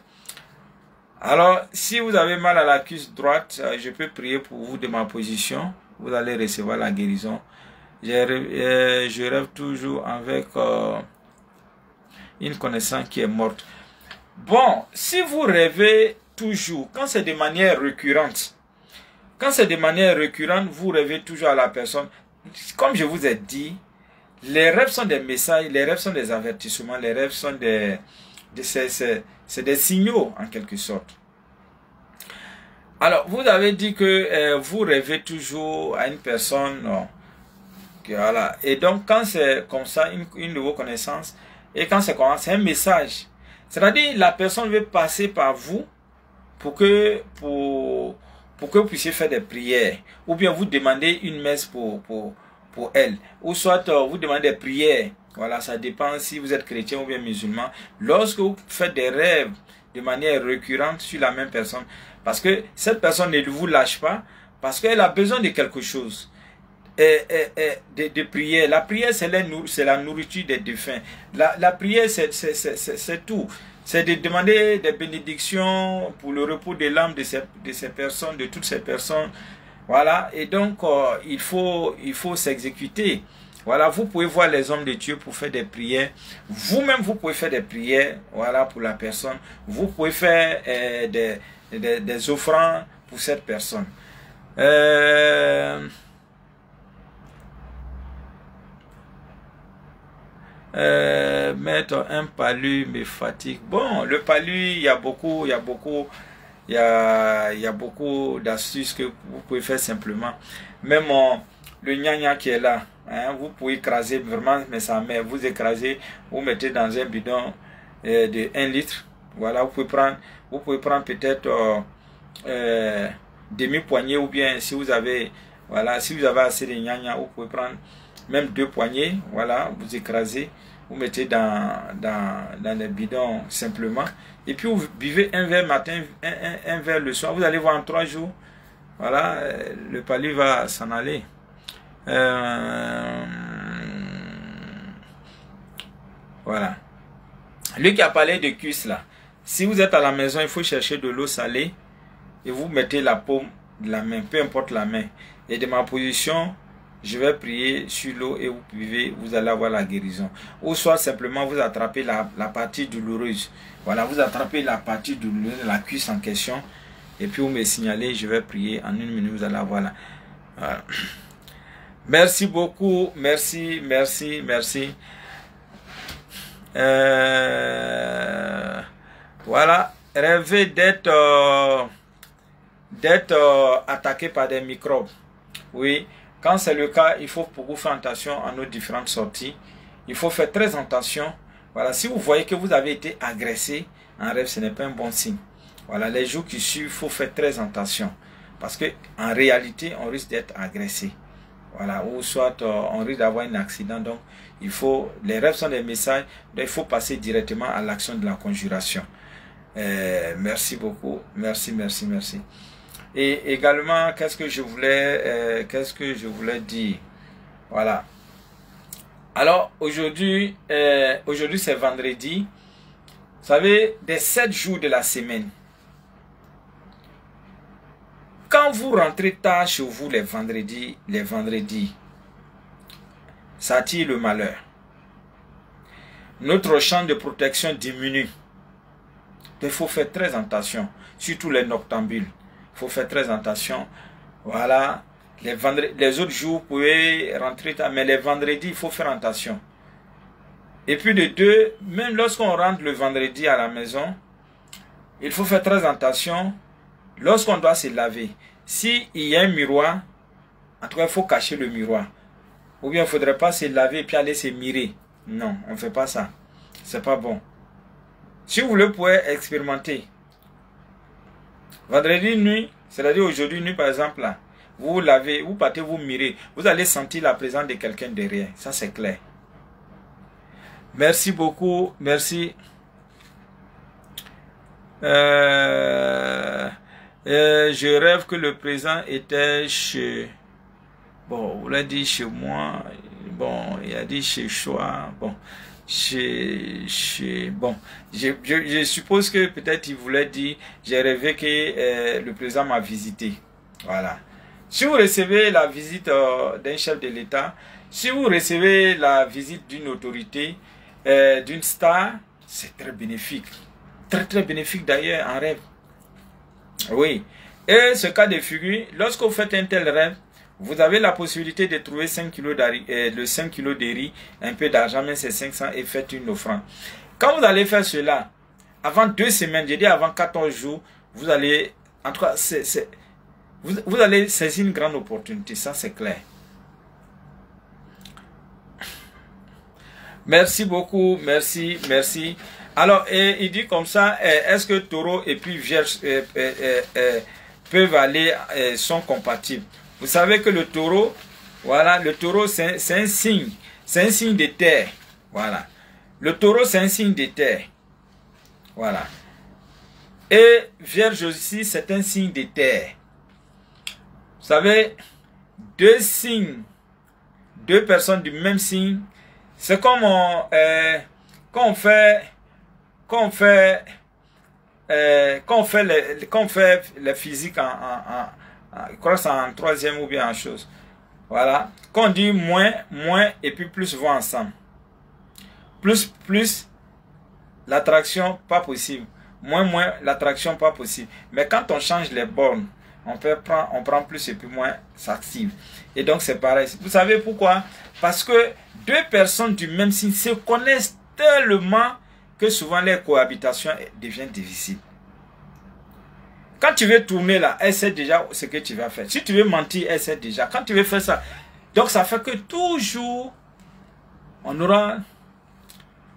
Alors, si vous avez mal à la cuisse droite, je peux prier pour vous de ma position. Vous allez recevoir la guérison. Je rêve toujours avec une connaissance qui est morte. Bon, si vous rêvez toujours, quand c'est de manière récurrente, vous rêvez toujours à la personne. Comme je vous ai dit, les rêves sont des messages, les rêves sont des avertissements, les rêves sont c'est des signaux en quelque sorte. Alors, vous avez dit que vous rêvez toujours à une personne, voilà. Et donc, quand c'est comme ça, une de vos connaissances, et quand c'est comme ça, c'est un message. C'est-à-dire, la personne veut passer par vous pour que vous puissiez faire des prières. Ou bien vous demandez une messe pour elle. Ou soit vous demandez des prières. Voilà, ça dépend si vous êtes chrétien ou bien musulman. Lorsque vous faites des rêves de manière récurrente sur la même personne, parce que cette personne ne vous lâche pas, parce qu'elle a besoin de quelque chose, de prière. La prière, c'est la nourriture des défunts. La prière, c'est tout. C'est de demander des bénédictions pour le repos de l'âme de ces personnes, de toutes ces personnes. Voilà, et donc il faut s'exécuter. Voilà, vous pouvez voir les hommes de Dieu pour faire des prières. Vous-même, vous pouvez faire des prières, voilà, pour la personne. Vous pouvez faire des offrandes pour cette personne. Mettre un palu me fatigue. Bon, le palu, il y a beaucoup d'astuces que vous pouvez faire simplement. Même le gnagna qui est là, hein, vous pouvez écraser vraiment, mais ça met, vous écrasez, vous mettez dans un bidon de 1 litre. Voilà, vous pouvez prendre peut-être demi-poignée, ou bien si vous avez, voilà, si vous avez assez de gnagna, vous pouvez prendre même 2 poignées. Voilà, vous écrasez, vous mettez dans les bidons simplement. Et puis vous buvez un verre matin, un verre le soir. Vous allez voir en 3 jours. Voilà, le palu va s'en aller. Voilà. Lui qui a parlé de cuisse là. Si vous êtes à la maison, il faut chercher de l'eau salée. Et vous mettez la paume de la main, peu importe la main. Et de ma position, je vais prier sur l'eau et vous buvez, vous allez avoir la guérison. Ou soit simplement vous attrapez la partie douloureuse. Voilà, vous attrapez la partie douloureuse, la cuisse en question. Et puis vous me signalez, je vais prier. En 1 minute, vous allez avoir la... Voilà. Merci beaucoup. Merci. Voilà. Rêver d'être attaqué par des microbes. Oui. Quand c'est le cas, il faut beaucoup faire attention à nos différentes sorties. Il faut faire très attention. Voilà, si vous voyez que vous avez été agressé en rêve, ce n'est pas un bon signe. Voilà, les jours qui suivent, il faut faire très attention. Parce que en réalité, on risque d'être agressé. Voilà, ou soit on risque d'avoir un accident. Donc, les rêves sont des messages. Donc, il faut passer directement à l'action de la conjuration. Merci beaucoup. Merci. Et également, qu'est-ce que je voulais dire? Voilà. Alors, aujourd'hui c'est vendredi. Vous savez, des 7 jours de la semaine. Quand vous rentrez tard chez vous les vendredis, ça attire le malheur. Notre champ de protection diminue. Il faut faire très attention, surtout les noctambules. Il faut faire très attention. Voilà. Les autres jours, vous pouvez rentrer tard, mais les vendredis, il faut faire attention. Et puis de 2, même lorsqu'on rentre le vendredi à la maison, il faut faire très attention. Lorsqu'on doit se laver, s'il y a un miroir, en tout cas, il faut cacher le miroir. Ou bien, il ne faudrait pas se laver et puis aller se mirer. Non, on ne fait pas ça. C'est pas bon. Si vous voulez, vous pouvez expérimenter. Vendredi nuit, c'est-à-dire aujourd'hui nuit, par exemple, là, vous vous lavez, vous partez vous mirer. Vous allez sentir la présence de quelqu'un derrière. Ça, c'est clair. Merci beaucoup. Merci. Je rêve que le président était chez... Bon, vous l'avez dit chez moi. Bon, il a dit chez Choix. Bon, bon, je suppose que peut-être il voulait dire, j'ai rêvé que le président m'a visité. Voilà. Si vous recevez la visite d'un chef de l'État, si vous recevez la visite d'une autorité, d'une star, c'est très bénéfique. Très bénéfique d'ailleurs en rêve. Oui. Et ce cas de figure, lorsque vous faites un tel rêve, vous avez la possibilité de trouver 5 kg de 5 kg de riz, un peu d'argent, même c'est 500, et faites une offrande. Quand vous allez faire cela, avant 2 semaines, j'ai dit avant 14 jours, vous allez, en tout cas, vous allez saisir une grande opportunité, ça c'est clair. Merci beaucoup, merci. Alors, il dit comme ça, est-ce que taureau et puis vierge peuvent aller, sont compatibles? Vous savez que le taureau, voilà, le taureau c'est un signe de terre. Voilà. Le taureau c'est un signe de terre. Voilà. Et vierge aussi c'est un signe de terre. Vous savez, 2 signes, 2 personnes du même signe, c'est comme quand on fait les physiques je crois que c'est en 3e ou bien en chose. Voilà. Quand on dit moins et puis plus vont ensemble. Plus, l'attraction, pas possible. Moins, l'attraction, pas possible. Mais quand on change les bornes, on prend plus et puis moins s'active. Et donc c'est pareil. Vous savez pourquoi? Parce que deux personnes du même signe se connaissent tellement que souvent les cohabitations deviennent difficiles. Quand tu veux tourner là, elle sait déjà ce que tu vas faire. Si tu veux mentir, elle sait déjà. Quand tu veux faire ça, donc ça fait que toujours, on aura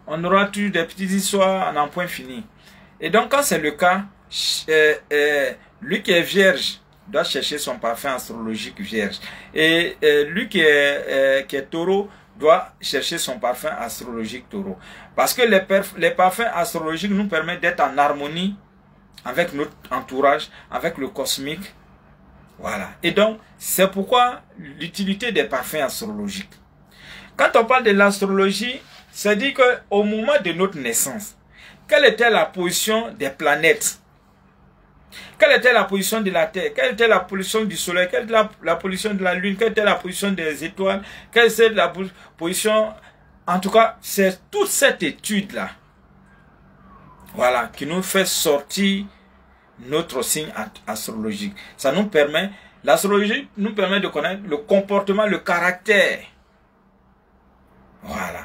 toujours des petites histoires en un point fini. Et donc quand c'est le cas, lui qui est vierge doit chercher son parfum astrologique vierge. Et lui qui est taureau doit chercher son parfum astrologique taureau. Parce que les parfums astrologiques nous permettent d'être en harmonie avec notre entourage, avec le cosmique. Voilà. Et donc, c'est pourquoi l'utilité des parfums astrologiques. Quand on parle de l'astrologie, c'est dit qu'au moment de notre naissance, quelle était la position des planètes? Quelle était la position de la Terre? Quelle était la position du Soleil? Quelle était la position de la Lune? Quelle était la position des étoiles? Quelle était la position... En tout cas, c'est toute cette étude-là, voilà, qui nous fait sortir notre signe astrologique. Ça nous permet, l'astrologie nous permet de connaître le comportement, le caractère, voilà,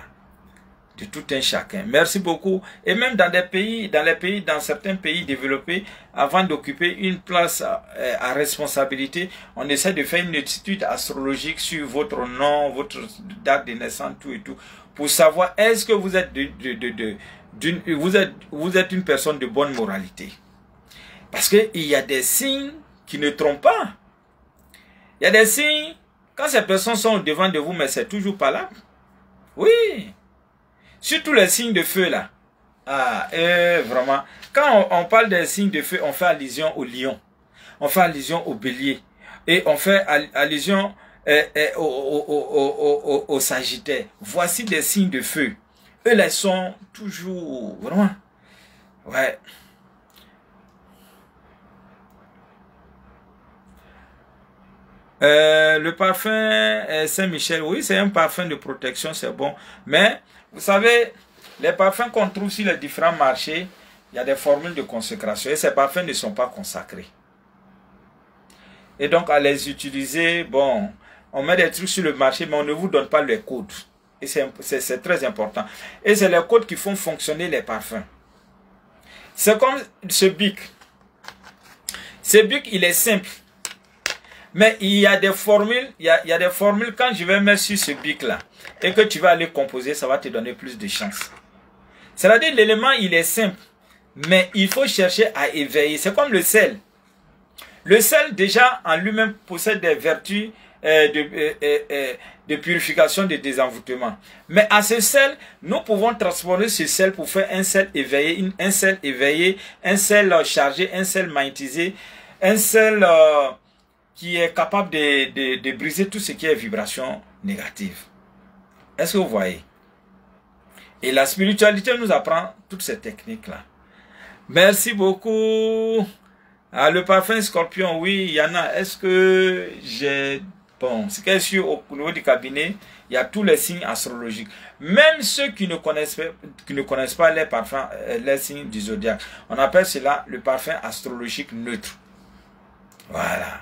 de tout un chacun. Merci beaucoup. Et même dans dans certains pays développés, avant d'occuper une place à responsabilité, on essaie de faire une étude astrologique sur votre nom, votre date de naissance, tout et tout, pour savoir est-ce que vous êtes vous êtes une personne de bonne moralité. Parce qu'il y a des signes qui ne trompent pas. Il y a des signes, quand ces personnes sont au devant de vous, mais c'est toujours pas là. Oui. Surtout les signes de feu là. Ah, vraiment. Quand on parle des signes de feu, on fait allusion au lion. On fait allusion au bélier. Et on fait allusion au sagittaire. Voici des signes de feu. Eux, là, sont toujours... Vraiment. Ouais. Le parfum Saint-Michel, oui, c'est un parfum de protection, c'est bon. Mais, vous savez, les parfums qu'on trouve sur les différents marchés, il y a des formules de consécration. Et ces parfums ne sont pas consacrés. Et donc, à les utiliser, bon, on met des trucs sur le marché, mais on ne vous donne pas les codes. Et c'est très important. Et c'est les codes qui font fonctionner les parfums. C'est comme ce bic. Ce bic, il est simple. Mais il y a des formules, il y a des formules, quand je vais mettre sur ce bic-là, et que tu vas aller composer, ça va te donner plus de chance. C'est-à-dire, l'élément, il est simple, mais il faut chercher à éveiller. C'est comme le sel. Le sel, déjà, en lui-même, possède des vertus de purification, de désenvoûtement. Mais à ce sel, nous pouvons transformer ce sel pour faire un sel éveillé, un sel chargé, un sel magnétisé, un sel qui est capable de briser tout ce qui est vibration négative. Est-ce que vous voyez? Et la spiritualité nous apprend toutes ces techniques-là. Merci beaucoup. Ah, le parfum scorpion, oui, il y en a. Est-ce que j'ai... Bon, c'est que sur au niveau du cabinet, il y a tous les signes astrologiques. Même ceux qui ne connaissent pas les parfums, les signes du zodiaque. On appelle cela le parfum astrologique neutre. Voilà.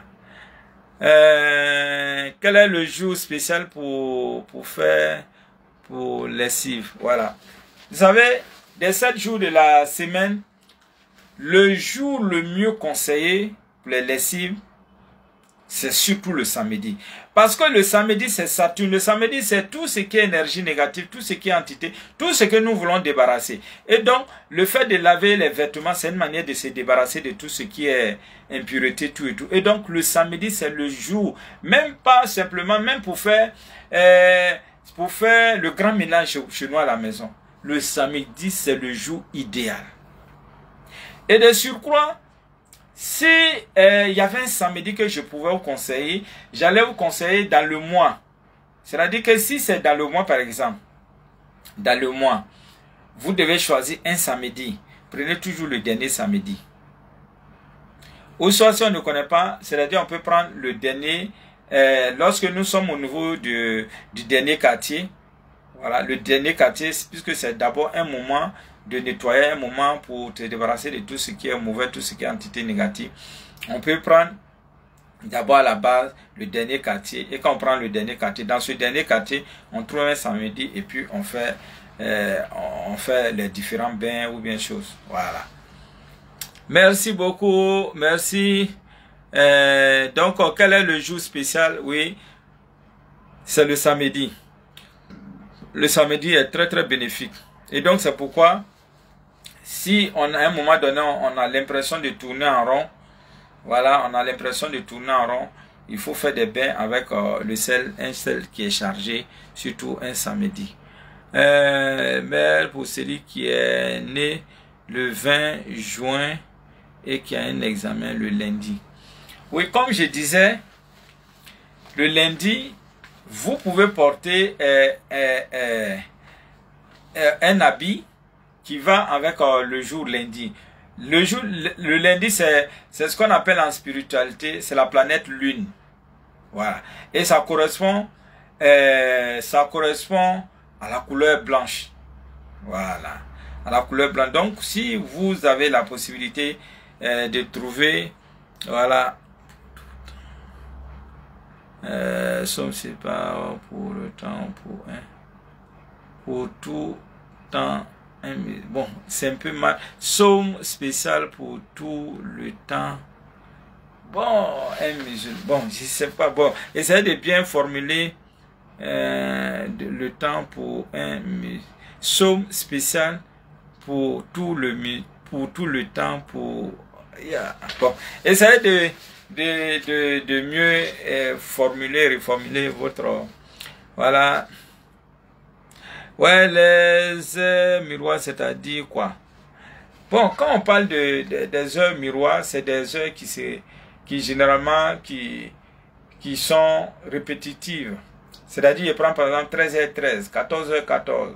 Quel est le jour spécial pour lessive? Voilà. Vous savez, des 7 jours de la semaine, le jour le mieux conseillé pour les lessives, c'est surtout le samedi. Parce que le samedi, c'est Saturne. Le samedi, c'est tout ce qui est énergie négative, tout ce qui est entité, tout ce que nous voulons débarrasser. Et donc, le fait de laver les vêtements, c'est une manière de se débarrasser de tout ce qui est impureté, tout et tout. Et donc, le samedi, c'est le jour. Même pas simplement, même pour faire le grand ménage chez nous à la maison. Le samedi, c'est le jour idéal. Et de surcroît, si il y avait un samedi que je pouvais vous conseiller, j'allais vous conseiller dans le mois. C'est-à-dire que si c'est dans le mois, par exemple, dans le mois, vous devez choisir un samedi. Prenez toujours le dernier samedi. Ou soit si on ne connaît pas, c'est-à-dire on peut prendre le dernier, lorsque nous sommes au niveau du dernier quartier. Voilà, le dernier quartier, puisque c'est d'abord un moment de nettoyer, un moment pour te débarrasser de tout ce qui est mauvais, tout ce qui est entité négative. On peut prendre d'abord à la base, le dernier quartier. Et quand on prend le dernier quartier, dans ce dernier quartier, on trouve un samedi et puis on fait les différents bains ou bien choses. Voilà. Merci beaucoup. Merci. Donc, quel est le jour spécial? Oui, c'est le samedi. Le samedi est très très bénéfique. Et donc, c'est pourquoi, si à un moment donné, on a l'impression de tourner en rond, voilà, on a l'impression de tourner en rond, il faut faire des bains avec un sel qui est chargé, surtout un samedi. Mais pour celui qui est né le 20 juin et qui a un examen le lundi. Oui, comme je disais, le lundi, vous pouvez porter un habit qui va avec le jour lundi. Le lundi, c'est ce qu'on appelle en spiritualité, c'est la planète lune. Voilà. Et ça correspond à la couleur blanche. Voilà. À la couleur blanche. Donc, si vous avez la possibilité de trouver, voilà, c'est pas pour le temps, pour tout temps. Bon, c'est un peu mal. Somme spécial pour tout le temps. Bon, bon, je sais pas. Bon, essayez de bien formuler le temps pour un somme spécial pour tout le temps pour. Yeah. Bon, essayez de mieux reformuler votre. Voilà. Ouais, les heures miroirs, c'est-à-dire quoi? Bon, quand on parle des heures miroirs, c'est des heures qui généralement qui sont répétitives. C'est-à-dire, je prends par exemple 13h13, 14h14,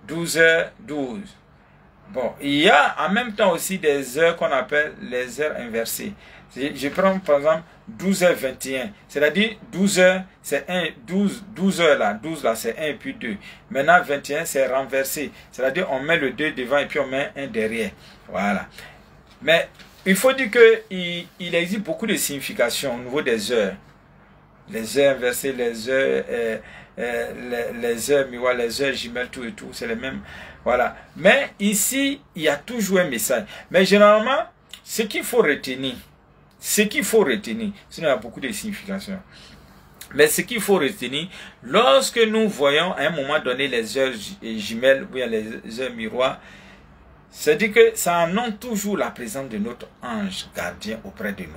12h12. Bon, il y a en même temps aussi des heures qu'on appelle les heures inversées. Je prends par exemple 12h21, c'est-à-dire 12h, c'est 1, 12 heures là, 12 là c'est 1 et puis 2. Maintenant 21 c'est renversé, c'est-à-dire on met le 2 devant et puis on met un derrière. Voilà. Mais il faut dire qu'il existe beaucoup de significations au niveau des heures. Les heures inversées, les heures miroirs, les heures jumelles, tout et tout, c'est les mêmes. Voilà. Mais ici, il y a toujours un message. Mais généralement, ce qu'il faut retenir, sinon il y a beaucoup de significations. Mais ce qu'il faut retenir, lorsque nous voyons à un moment donné les heures jumelles ou les heures miroirs, c'est-à-dire que ça annonce toujours la présence de notre ange gardien auprès de nous.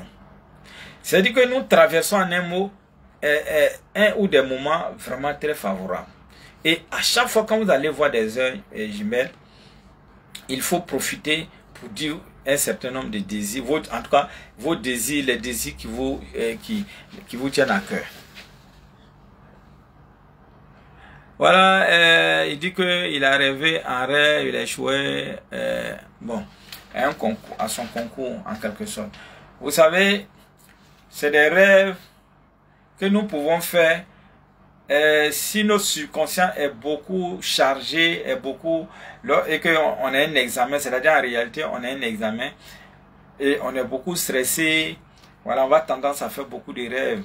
C'est-à-dire que nous traversons en un mot un ou des moments vraiment très favorables. Et à chaque fois que vous allez voir des heures jumelles, il faut profiter pour dire un certain nombre de désirs, en tout cas vos désirs, les désirs qui vous tiennent à cœur. Voilà, il dit qu'il a rêvé un rêve, il a échoué bon, à son concours en quelque sorte. Vous savez, c'est des rêves que nous pouvons faire si notre subconscient est beaucoup chargé, et qu'on a un examen, c'est-à-dire en réalité on a un examen et on est beaucoup stressé, voilà, on va tendance à faire beaucoup de rêves,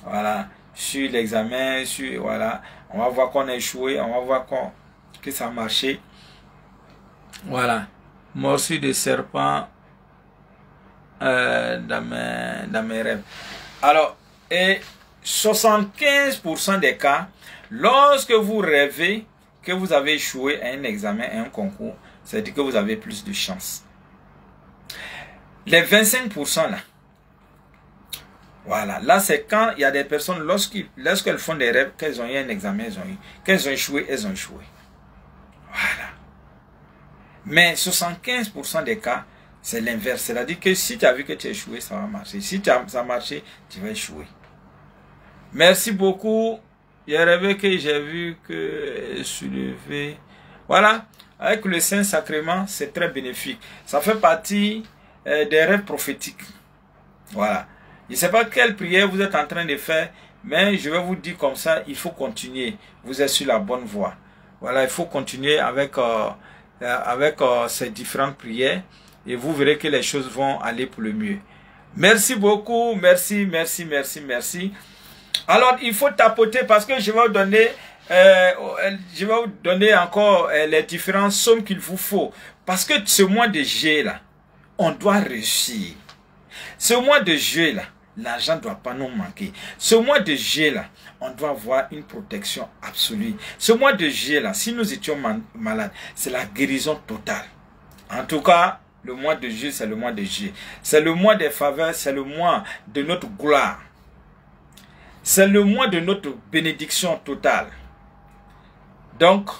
voilà, sur l'examen, voilà, on va voir qu'on a échoué, on va voir que ça a marché, voilà, morsure de serpent dans mes rêves. Alors, et 75% des cas, lorsque vous rêvez que vous avez échoué à un examen, à un concours, c'est-à-dire que vous avez plus de chance. Les 25% là, voilà, là c'est quand il y a des personnes, lorsqu'elles font des rêves, qu'elles ont eu un examen, elles ont eu, qu'elles ont échoué, elles ont échoué. Voilà. Mais 75% des cas, c'est l'inverse. C'est-à-dire que si tu as vu que tu as échoué, ça va marcher. Si ça a marché, tu vas échouer. Merci beaucoup. J'ai rêvé que j'ai vu que soulever. Voilà. Avec le Saint-Sacrement, c'est très bénéfique. Ça fait partie des rêves prophétiques. Voilà. Je ne sais pas quelle prière vous êtes en train de faire, mais je vais vous dire comme ça, il faut continuer. Vous êtes sur la bonne voie. Voilà, il faut continuer avec ces différentes prières et vous verrez que les choses vont aller pour le mieux. Merci beaucoup. Merci, merci, merci, merci. Alors, il faut tapoter parce que je vais vous donner encore les différentes sommes qu'il vous faut. Parce que ce mois de juillet là, on doit réussir. Ce mois de juillet là, l'argent ne doit pas nous manquer. Ce mois de juillet là, on doit avoir une protection absolue. Ce mois de juillet là, si nous étions malades, c'est la guérison totale. En tout cas, le mois de juillet, c'est le mois de juillet. C'est le mois des faveurs, c'est le mois de notre gloire. C'est le mois de notre bénédiction totale. Donc,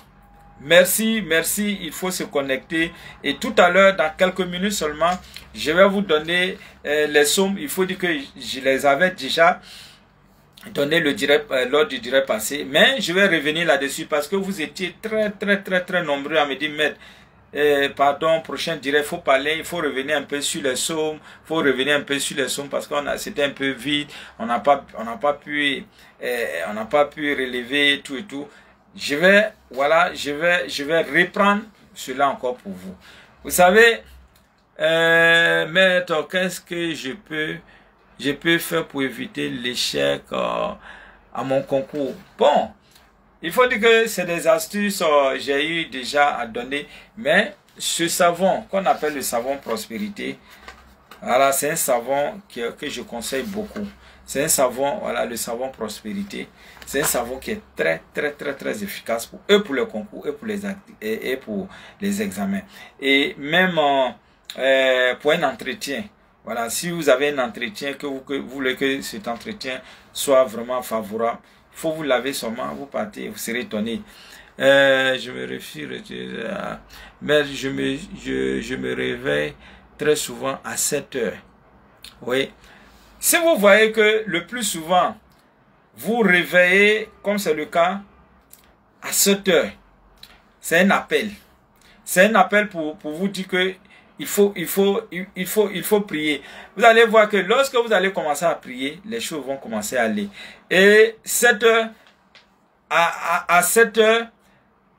merci, merci, il faut se connecter. Et tout à l'heure, dans quelques minutes seulement, je vais vous donner les sommes. Il faut dire que je les avais déjà donné lors du direct passé. Mais je vais revenir là-dessus parce que vous étiez très nombreux à me dire, maître, pardon, prochain direct, il faut parler, il faut revenir un peu sur les sommes, parce que c'était un peu vite, on n'a pas pu relever tout et tout. Je vais reprendre cela encore pour vous. Vous savez, maître, qu'est-ce que je peux faire pour éviter l'échec à mon concours? Bon, il faut dire que c'est des astuces j'ai eu déjà à donner, mais ce savon qu'on appelle le savon prospérité, voilà, c'est un savon que je conseille beaucoup. C'est un savon, voilà, le savon prospérité. C'est un savon qui est très efficace pour le concours et pour les examens. Et même pour un entretien. Voilà, si vous avez un entretien, que vous voulez que cet entretien soit vraiment favorable, il faut vous laver seulement, vous partez, vous serez étonné. Je me réfère, mais je me réveille très souvent à 7 heures. Oui. Si vous voyez que le plus souvent, vous réveillez, comme c'est le cas, à 7 heures, c'est un appel. C'est un appel pour vous dire que il faut prier. Vous allez voir que lorsque vous allez commencer à prier, les choses vont commencer à aller. Et 7 heures, à 7 heures,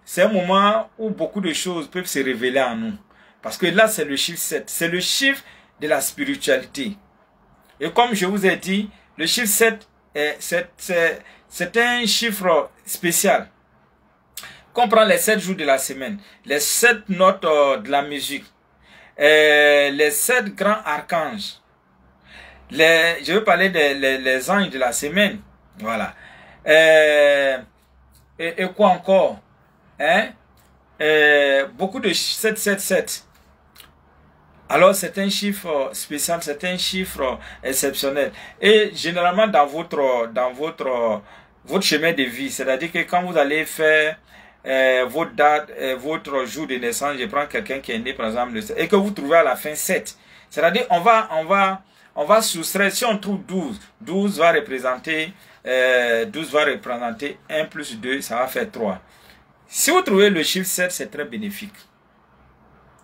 c'est un moment où beaucoup de choses peuvent se révéler en nous. Parce que là, c'est le chiffre 7. C'est le chiffre de la spiritualité. Et comme je vous ai dit, le chiffre 7, c'est un chiffre spécial. Qu'on prend les 7 jours de la semaine, les 7 notes de la musique, les 7 grands archanges, je veux parler des anges de la semaine, voilà. Et quoi encore, hein? Beaucoup de 7. Alors c'est un chiffre spécial, c'est un chiffre exceptionnel. Et généralement dans votre chemin de vie, c'est-à-dire que quand vous allez faire votre date, votre jour de naissance, je prends quelqu'un qui est né par exemple, et que vous trouvez à la fin 7. C'est-à-dire on va soustraire, si on trouve 12, 12 va représenter 1 plus 2, ça va faire 3. Si vous trouvez le chiffre 7, c'est très bénéfique.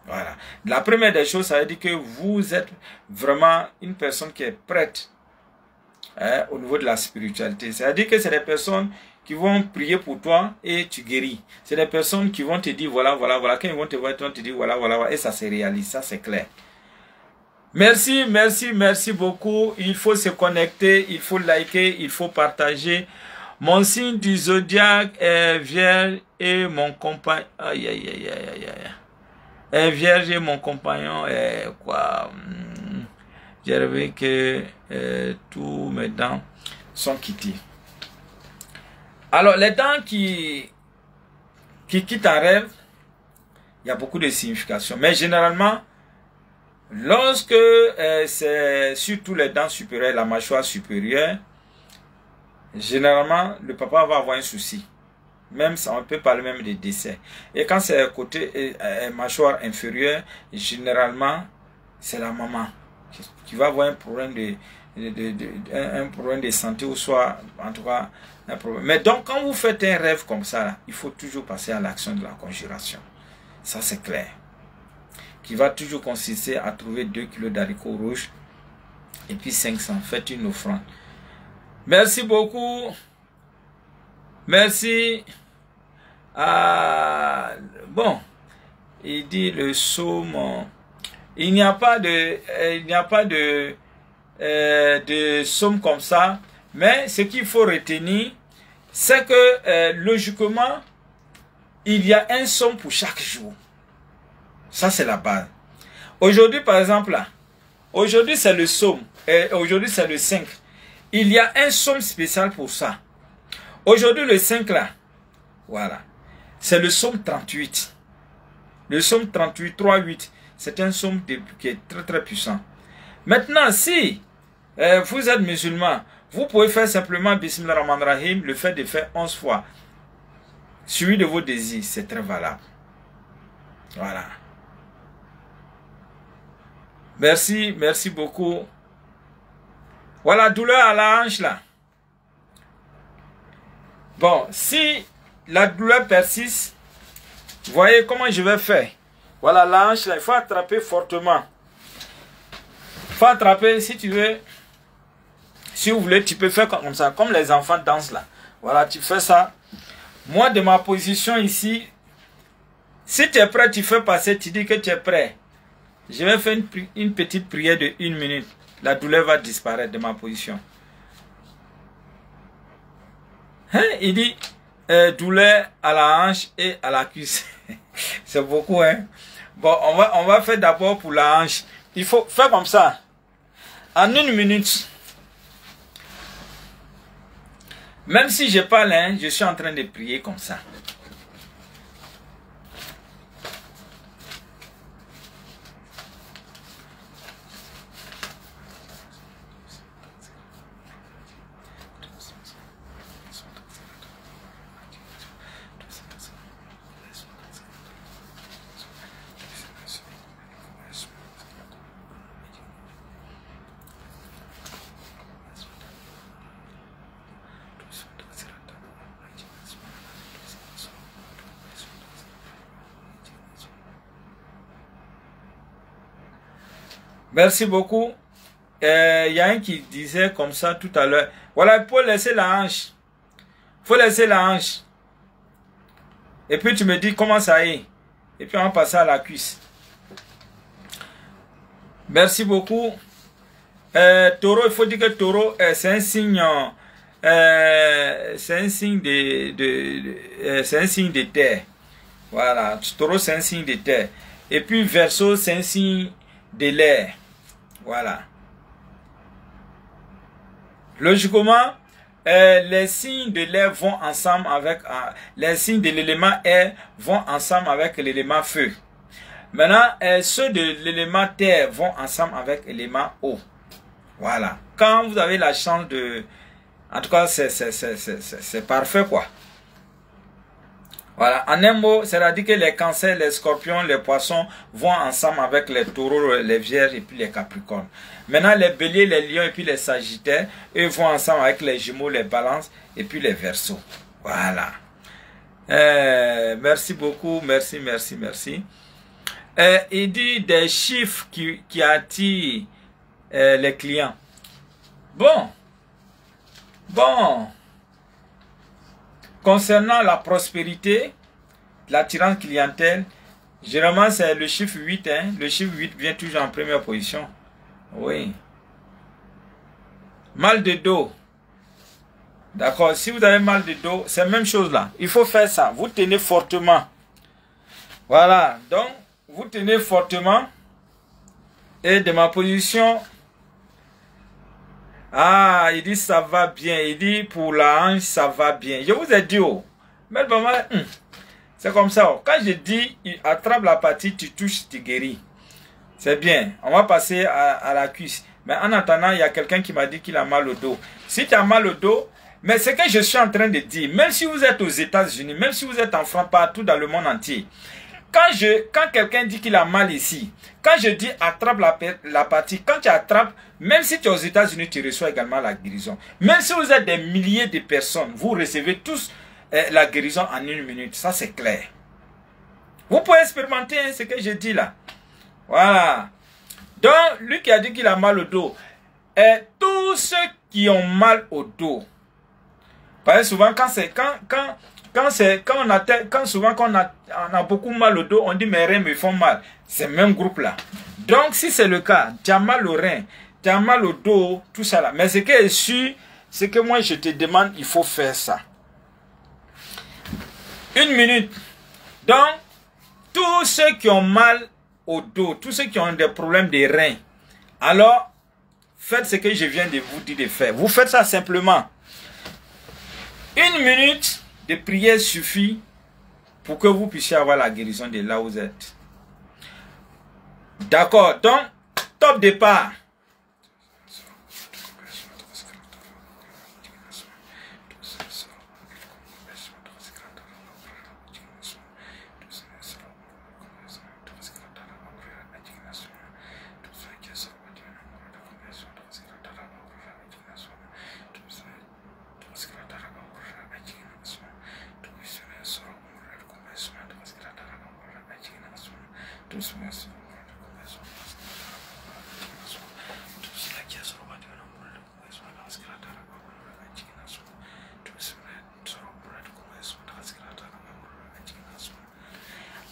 Voilà. La première des choses, ça veut dire que vous êtes vraiment une personne qui est prête au niveau de la spiritualité. C'est-à-dire que c'est des personnes qui vont prier pour toi et tu guéris. C'est des personnes qui vont te dire voilà. Quand ils vont te voir, ils vont te dire voilà. Et ça se réalise, ça c'est clair. Merci beaucoup. Il faut se connecter, il faut liker, il faut partager. Mon signe du zodiaque est Vierge et mon compagnon. Vierge et mon compagnon est quoi? J'ai rêvé que tous mes dents sont quittées. Alors, les dents qui quittent en rêve, il y a beaucoup de significations. Mais généralement, lorsque c'est surtout les dents supérieures, la mâchoire supérieure, généralement, le papa va avoir un souci. Même ça, on peut parler même de décès. Et quand c'est côté mâchoire inférieure, généralement, c'est la maman qui va avoir un problème de santé ou soit, en tout cas, un problème. Mais donc, quand vous faites un rêve comme ça, là, il faut toujours passer à l'action de la conjuration. Ça, c'est clair. Qui va toujours consister à trouver 2 kilos d'haricots rouges et puis 500. Faites une offrande. Merci beaucoup. Merci. Bon, il dit le psaume. Il n'y a pas de de sommes comme ça. Mais ce qu'il faut retenir, c'est que logiquement, il y a un somme pour chaque jour. Ça, c'est la base. Aujourd'hui, par exemple, là, aujourd'hui, c'est le somme. Aujourd'hui, c'est le 5. Il y a un somme spécial pour ça. Aujourd'hui, le 5, là, voilà. C'est le somme 38. Le somme 38, 3, 8. C'est un somme qui est très, très puissant. Maintenant, si vous êtes musulman, vous pouvez faire simplement Bismillah Rahman Rahim, le fait de faire 11 fois. Suivi de vos désirs, c'est très valable. Voilà. Merci, merci beaucoup. Voilà, douleur à la hanche là. Bon, si la douleur persiste, voyez comment je vais faire. Voilà, la hanche là, il faut attraper fortement. Il faut attraper, si tu veux, si vous voulez, tu peux faire comme ça, comme les enfants dansent là. Voilà, tu fais ça. Moi, de ma position ici, si tu es prêt, tu fais passer, tu dis que tu es prêt. Je vais faire une petite prière de 1 minute. La douleur va disparaître de ma position. Hein? Il dit douleur à la hanche et à la cuisse. C'est beaucoup, hein? Bon, on va faire d'abord pour la hanche. Il faut faire comme ça. En 1 minute. Même si je parle, hein, je suis en train de prier comme ça. Merci beaucoup. Il y a un qui disait comme ça tout à l'heure. Voilà, il faut laisser la hanche. Il faut laisser la hanche. Et puis tu me dis comment ça est. Et puis on va passer à la cuisse. Merci beaucoup. Taureau, il faut dire que taureau, c'est un signe. C'est un signe c'est un signe de terre. Voilà. Taureau, c'est un signe de terre. Et puis Verseau, c'est un signe de l'air. Voilà. Logiquement, les signes de l'air vont ensemble avec les signes de l'élément air vont ensemble avec l'élément feu. Maintenant, ceux de l'élément terre vont ensemble avec l'élément eau. Voilà. Quand vous avez la chance de... En tout cas, c'est parfait, quoi. Voilà. En un mot, c'est-à-dire que les cancers, les scorpions, les poissons vont ensemble avec les taureaux, les vierges et puis les capricornes. Maintenant, les béliers, les lions et puis les sagittaires, eux vont ensemble avec les gémeaux, les balances et puis les verseaux. Voilà. Merci beaucoup. Merci, merci, merci. Il dit des chiffres qui attirent les clients. Bon. Concernant la prospérité, l'attirance clientèle, généralement c'est le chiffre 8. Hein? Le chiffre 8 vient toujours en première position. Oui. Mal de dos. D'accord. Si vous avez mal de dos, c'est la même chose là. Il faut faire ça. Vous tenez fortement. Voilà. Donc, vous tenez fortement. Et de ma position... Ah, il dit ça va bien. Il dit pour la hanche, ça va bien. Je vous ai dit, oh. Mais maman, c'est comme ça. Oh. Quand je dis, attrape la partie, tu touches, tu guéris. C'est bien. On va passer à la cuisse. Mais en attendant, il y a quelqu'un qui m'a dit qu'il a mal au dos. Si tu as mal au dos, mais ce que je suis en train de dire, même si vous êtes aux États-Unis, même si vous êtes en France, partout dans le monde entier, quand quelqu'un dit qu'il a mal ici, quand je dis attrape la partie, quand tu attrapes, même si tu es aux États-Unis, tu reçois également la guérison. Même si vous êtes des milliers de personnes, vous recevez tous la guérison en 1 minute. Ça, c'est clair. Vous pouvez expérimenter hein, ce que je dis là. Voilà. Donc, lui qui a dit qu'il a mal au dos, tous ceux qui ont mal au dos, parce que souvent, souvent quand on a beaucoup mal au dos, on dit mes reins me font mal. C'est le même groupe là. Donc si c'est le cas, tu as mal au rein, tu as mal au dos, tout ça là. Mais ce qui est sûr, c'est que moi je te demande, il faut faire ça. 1 minute. Donc, tous ceux qui ont mal au dos, tous ceux qui ont des problèmes de reins, alors, faites ce que je viens de vous dire de faire. Vous faites ça simplement. 1 minute de prière suffit pour que vous puissiez avoir la guérison de là où vous êtes. D'accord. Donc, top départ.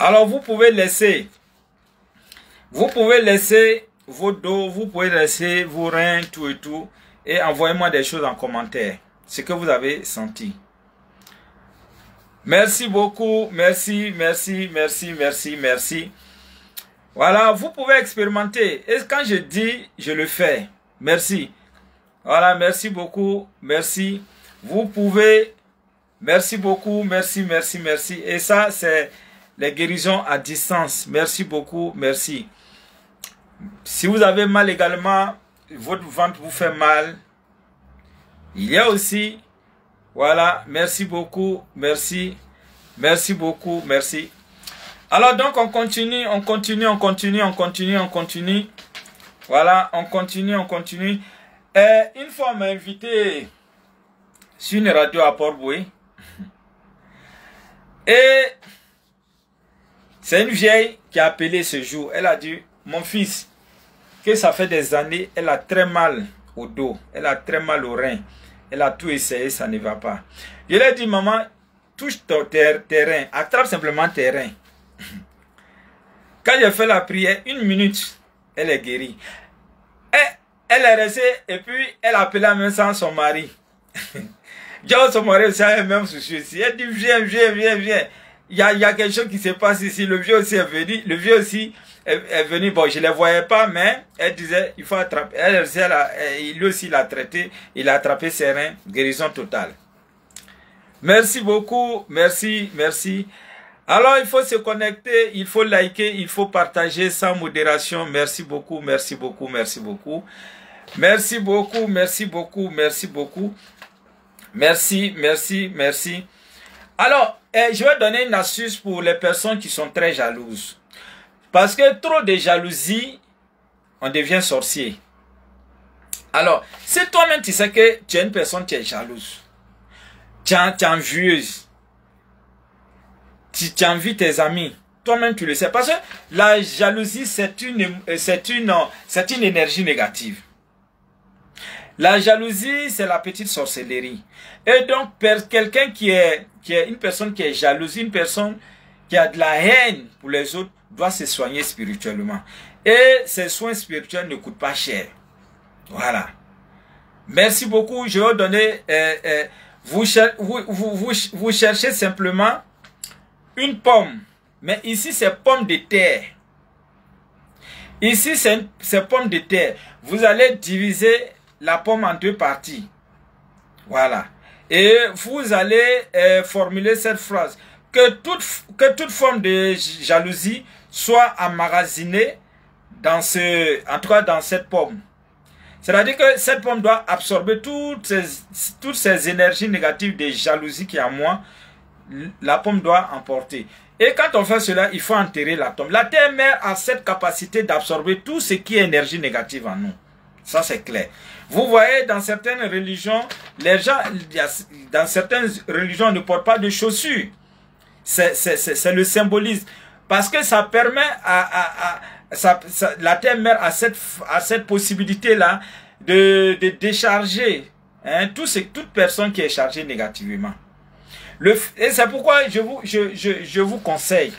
Alors vous pouvez laisser vos dos, vous pouvez laisser vos reins, tout et tout, et envoyez-moi des choses en commentaire, ce que vous avez senti. Merci beaucoup, merci. Voilà, vous pouvez expérimenter, et quand je dis, je le fais. Merci. Voilà, merci beaucoup, merci. Vous pouvez, merci beaucoup, merci. Et ça, c'est les guérisons à distance. Merci beaucoup, merci. Si vous avez mal également, votre ventre vous fait mal, il y a aussi, voilà, merci beaucoup, merci beaucoup, merci. Alors donc on continue. Voilà, on continue. Une fois on m'a invité sur une radio à Port-Boué. Et c'est une vieille qui a appelé ce jour. Elle a dit, mon fils, que ça fait des années, elle a très mal au dos, elle a très mal au rein. Elle a tout essayé, ça ne va pas. Je lui ai dit, maman, touche tes reins, attrape simplement tes reins. Quand j'ai fait la prière, 1 minute, elle est guérie. Elle est restée et puis elle a appelé en même temps son mari. Son mari aussi a le même souci ici. Elle dit, viens. Il y a quelque chose qui se passe ici. Le vieux aussi est venu. Le vieux aussi est venu. Bon, je ne les voyais pas, mais elle disait, il faut attraper. Lui aussi, il a traité. Il a attrapé ses reins. Guérison totale. Merci beaucoup. Merci. Alors, il faut se connecter. Il faut liker. Il faut partager sans modération. Merci beaucoup. Merci. Alors, je vais donner une astuce pour les personnes qui sont très jalouses. Parce que trop de jalousie, on devient sorcier. Alors, si toi-même tu sais que tu es une personne qui est jalouse, tu es envieuse, tu envies tes amis, toi-même tu le sais. Parce que la jalousie, c'est une énergie négative. La jalousie, c'est la petite sorcellerie. Et donc, quelqu'un qui est une personne qui est jalouse, une personne qui a de la haine pour les autres, doit se soigner spirituellement. Et ces soins spirituels ne coûtent pas cher. Voilà. Merci beaucoup. Je vais donner... vous cherchez simplement une pomme. Mais ici, c'est pomme de terre. Ici, c'est pomme de terre. Vous allez diviser la pomme en 2 parties. Voilà. Et vous allez formuler cette phrase. Que toute forme de jalousie soit emmagasinée dans cette pomme. C'est-à-dire que cette pomme doit absorber toutes ces énergies négatives de jalousie qui est en moi. La pomme doit emporter. Et quand on fait cela, il faut enterrer la tombe. La terre-mère a cette capacité d'absorber tout ce qui est énergie négative en nous. Ça, c'est clair. Vous voyez, dans certaines religions, les gens, dans certaines religions, on ne portent pas de chaussures. C'est le symbolisme. Parce que ça permet la terre-mère a cette possibilité-là de décharger toute personne qui est chargée négativement. Et c'est pourquoi je vous conseille,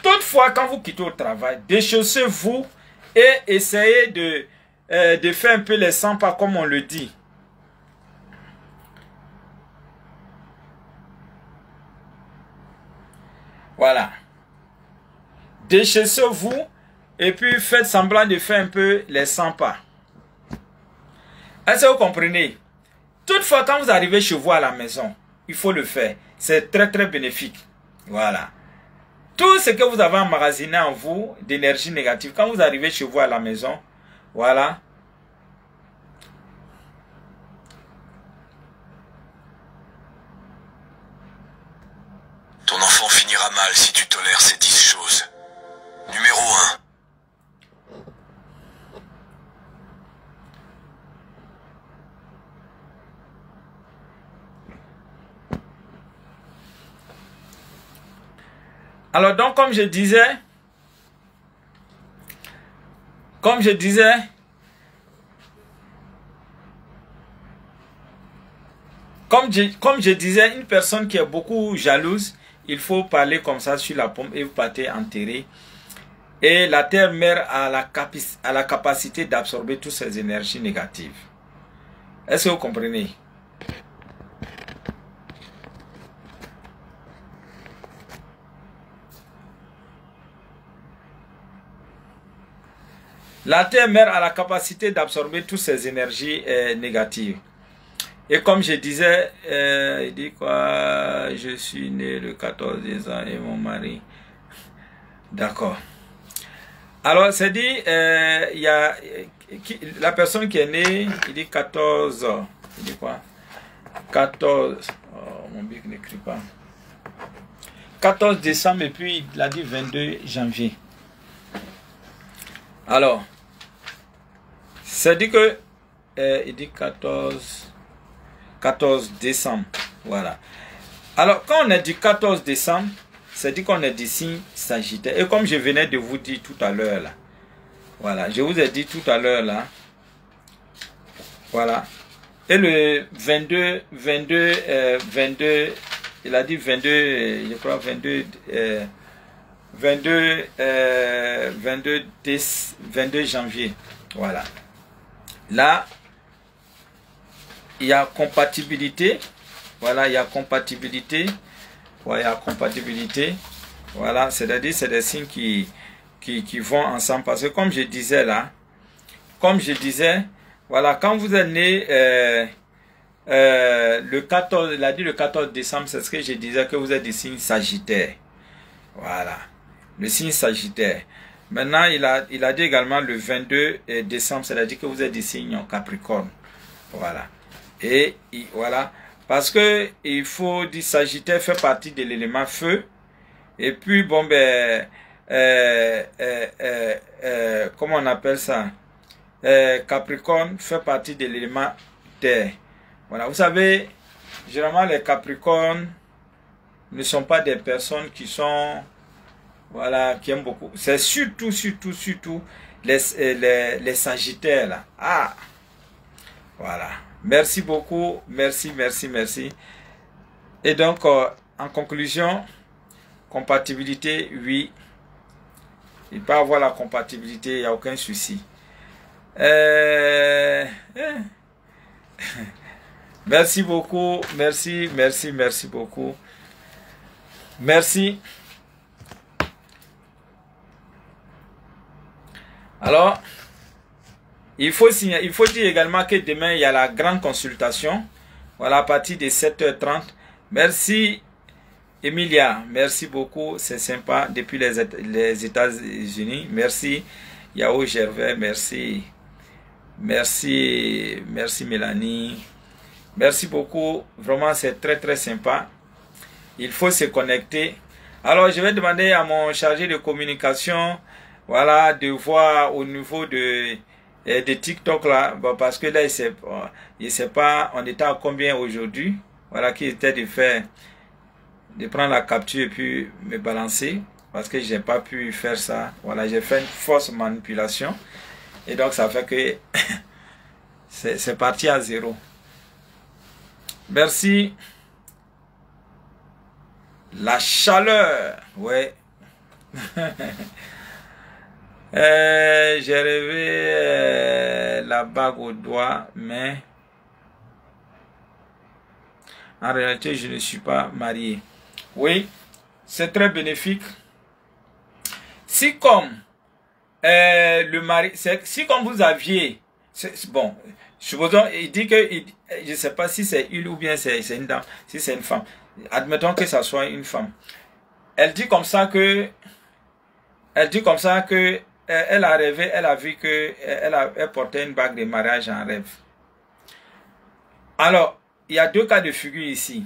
toutefois, quand vous quittez au travail, déchaussez-vous et essayez de faire un peu les 100 pas comme on le dit. Voilà. Déchaissez-vous et puis faites semblant de faire un peu les 100 pas. Est-ce que vous comprenez? Toutefois, quand vous arrivez chez vous à la maison, il faut le faire. C'est très très bénéfique. Voilà. Tout ce que vous avez emmagasiné en vous d'énergie négative, quand vous arrivez chez vous à la maison, voilà. Ton enfant finira mal si tu tolères ces 10 choses. Numéro 1. Alors donc comme je disais, comme je disais, une personne qui est beaucoup jalouse, il faut parler comme ça sur la pomme et vous partez enterrer. Et la terre-mère a la capacité d'absorber toutes ces énergies négatives. Est-ce que vous comprenez? La terre-mère a la capacité d'absorber toutes ces énergies négatives. Et comme je disais, il dit quoi? Je suis né le 14 décembre et mon mari. D'accord. Alors, c'est dit, il y a la personne qui est née, il dit 14. Il dit quoi? 14. Oh, mon bic n'écrit pas. 14 décembre et puis il a dit 22 janvier. Alors, c'est dit que il dit 14 décembre. Voilà. Alors, quand on a dit 14 décembre, c'est dit qu'on est du signe Sagittaire. Et comme je venais de vous dire tout à l'heure là, voilà, je vous ai dit tout à l'heure là, voilà. Et le 22, il a dit 22, je crois 22 janvier. Voilà. Là, il y a compatibilité. Voilà, il y a compatibilité. Voilà, il y a compatibilité. Voilà, c'est-à-dire c'est des signes qui vont ensemble. Parce que comme je disais là, voilà, quand vous êtes né le 14, il a dit le 14 décembre, c'est ce que je disais, que vous êtes des signes Sagittaire. Voilà, le signe Sagittaire. Maintenant, il a dit également le 22 décembre, c'est-à-dire que vous êtes des signes Capricorne. Voilà. Et voilà. Parce que il faut dire Sagittaire fait partie de l'élément feu. Et puis, bon, ben, comment on appelle ça? Capricorne fait partie de l'élément terre. Voilà. Vous savez, généralement, les Capricornes ne sont pas des personnes qui sont, voilà, qui aiment beaucoup. C'est surtout les Sagittaires, là. Ah! Voilà. Merci beaucoup. Merci. Et donc, en conclusion, compatibilité, oui. Il peut avoir la compatibilité, il n'y a aucun souci. Merci beaucoup. Merci beaucoup. Merci. Alors, il faut dire également que demain, il y a la grande consultation. Voilà, à partir de 7h30. Merci, Emilia. Merci beaucoup. C'est sympa. Depuis les États-Unis. Merci, Yao Gervais. Merci, Mélanie. Merci beaucoup. Vraiment, c'est très sympa. Il faut se connecter. Alors, je vais demander à mon chargé de communication, voilà, de voir au niveau de TikTok là, bon, parce que là, il sait pas, on était à combien aujourd'hui, voilà, qui était de prendre la capture et puis me balancer, parce que j'ai pas pu faire ça, voilà, j'ai fait une fausse manipulation, et donc ça fait que c'est parti à zéro. Merci. La chaleur, ouais. J'ai rêvé la bague au doigt, mais en réalité, je ne suis pas marié. Oui, c'est très bénéfique. Si comme le mari, si comme vous aviez, bon, supposons, il dit que, je ne sais pas si c'est une ou bien c'est une dame, si c'est une femme. Admettons que ça soit une femme. Elle dit comme ça que, elle a rêvé, elle a vu que elle portait une bague de mariage en rêve. Alors, il y a deux cas de figure ici.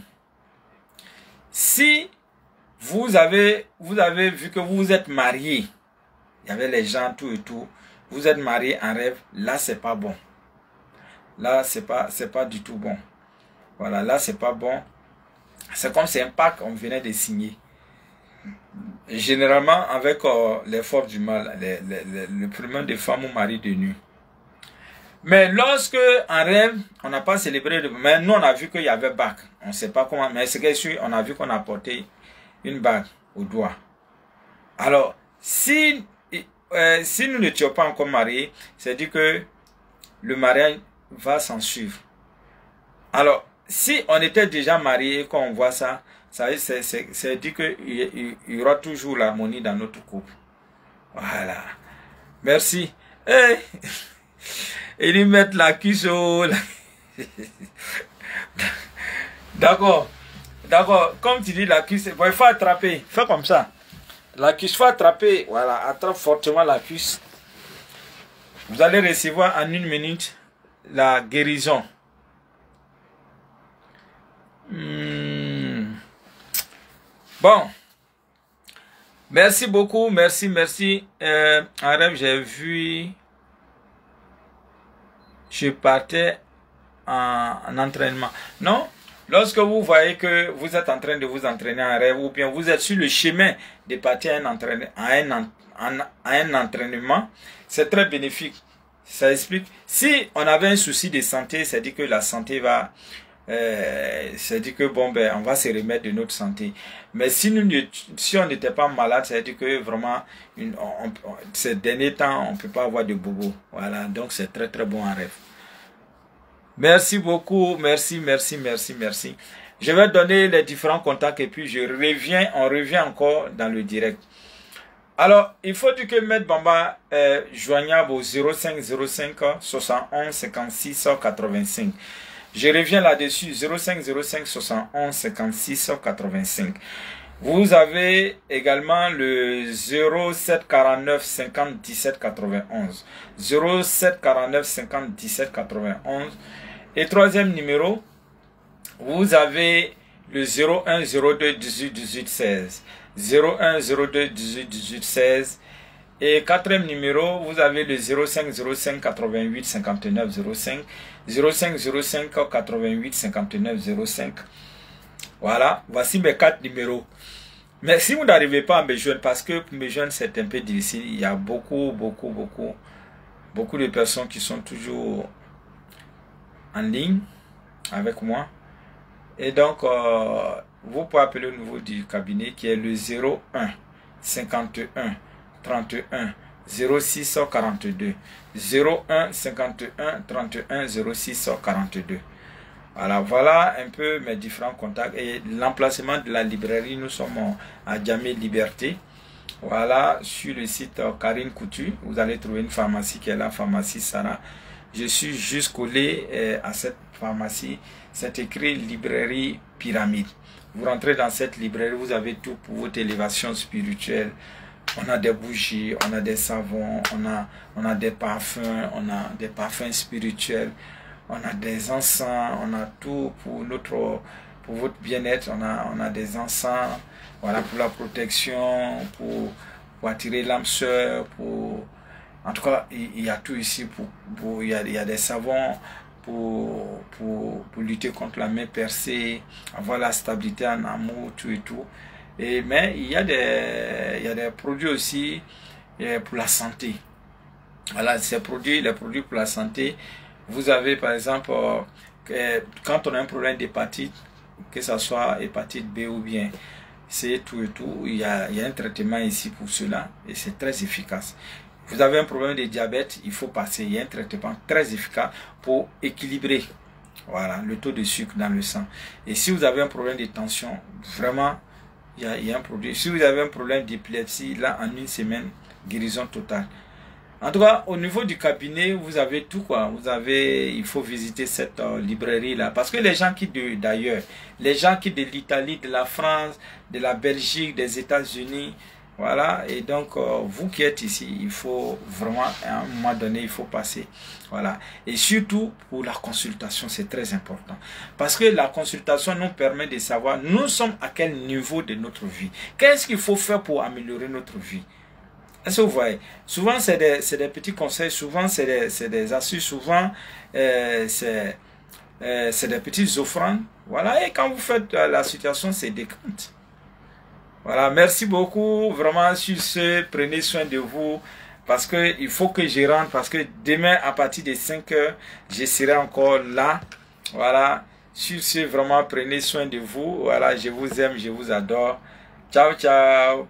Si vous avez vu que vous êtes marié, il y avait les gens, tout et tout, vous êtes marié en rêve, là c'est pas bon. Là c'est pas du tout bon. Voilà, là c'est pas bon. C'est comme c'est un pacte qu'on venait de signer. Généralement avec les forces du mal, le problème des femmes ou maris de nuit. Mais lorsque en rêve, on n'a pas célébré, mais nous on a vu qu'il y avait bague. On ne sait pas comment, mais c'est que on a vu qu'on a porté une bague au doigt. Alors, si nous n'étions pas encore mariés, c'est-à-dire que le mariage va s'en suivre. Alors, si on était déjà mariés et qu'on voit ça, c'est dit qu'il y aura toujours l'harmonie dans notre couple. Voilà. Merci. Hey. Et ils mettent la cuisse au... D'accord. D'accord. Comme tu dis la cuisse, bon, il faut attraper. Fais comme ça. La cuisse, il faut attraper. Voilà. Attrape fortement la cuisse. Vous allez recevoir en 1 minute la guérison. Bon. Merci beaucoup. Merci. En rêve, j'ai vu... Je partais en entraînement. Non, lorsque vous voyez que vous êtes en train de vous entraîner en rêve ou bien vous êtes sur le chemin de partir à un entraînement, c'est très bénéfique. Ça explique. Si on avait un souci de santé, c'est dit que la santé va... c'est dit que bon, ben, on va se remettre de notre santé. Mais si on n'était pas malade, c'est dit que vraiment, ces derniers temps, on ne peut pas avoir de bobo. Voilà, donc c'est très très bon en rêve. Merci beaucoup, merci. Je vais donner les différents contacts et puis on revient encore dans le direct. Alors, il faut dire que Maître Bamba est joignable au 05 05 71 56 85. Je reviens là-dessus, 05 05 71 56 85. Vous avez également le 07 49 50 17 91. 07 49 50 17 91. Et troisième numéro, vous avez le 01 02 18 18 16. 01 02 18 18 16. Et quatrième numéro, vous avez le 05 05 88 59 05. 05 05 88 59 05. Voilà, voici mes 4 numéros. Mais si vous n'arrivez pas à me joindre, parce que pour me joindre c'est un peu difficile, il y a beaucoup de personnes qui sont toujours en ligne avec moi. Et donc, vous pouvez appeler au niveau du cabinet qui est le 01 51 31 06 42. 01 51 31 06 42. Voilà un peu mes différents contacts et l'emplacement de la librairie. Nous sommes à Djamé Liberté. Voilà, sur le site Karine Coutu, vous allez trouver une pharmacie qui est la pharmacie Sarah. Je suis juste collé à cette pharmacie. C'est écrit librairie pyramide. Vous rentrez dans cette librairie, vous avez tout pour votre élévation spirituelle. On a des bougies, on a des savons, on a des parfums, on a des parfums spirituels, on a des encens, on a tout pour votre bien-être. On a des encens, voilà, pour la protection, pour attirer l'âme sœur, en tout cas, il y a tout ici. Il y a des savons pour lutter contre la main percée, avoir la stabilité en amour, tout et tout. Mais il y a des produits aussi pour la santé. Voilà, les produits pour la santé. Vous avez par exemple, quand on a un problème d'hépatite, que ce soit hépatite B ou bien C, tout et tout, il y a un traitement ici pour cela et c'est très efficace. Vous avez un problème de diabète, il faut passer. Il y a un traitement très efficace pour équilibrer, voilà, le taux de sucre dans le sang. Et si vous avez un problème de tension, vraiment, il y a un produit. Si vous avez un problème d'épilepsie, là, en une semaine, guérison totale. En tout cas, au niveau du cabinet, vous avez tout, quoi. Il faut visiter cette librairie-là. Parce que les gens qui d'ailleurs, les gens qui de l'Italie, de la France, de la Belgique, des États-Unis, voilà. Et donc, vous qui êtes ici, il faut vraiment, à un moment donné, il faut passer. Voilà. Et surtout, pour la consultation, c'est très important. Parce que la consultation nous permet de savoir, nous sommes à quel niveau de notre vie. Qu'est-ce qu'il faut faire pour améliorer notre vie? Est-ce que vous voyez? Souvent, c'est des petits conseils, souvent, c'est des astuces, souvent, c'est des petites offrandes. Voilà, et quand vous faites la situation, c'est décante. Voilà, merci beaucoup. Vraiment, sur ce, prenez soin de vous. Parce que il faut que je rentre. Parce que demain, à partir de 5 h, je serai encore là. Voilà, sur ce, vraiment, prenez soin de vous. Voilà, je vous aime, je vous adore. Ciao, ciao.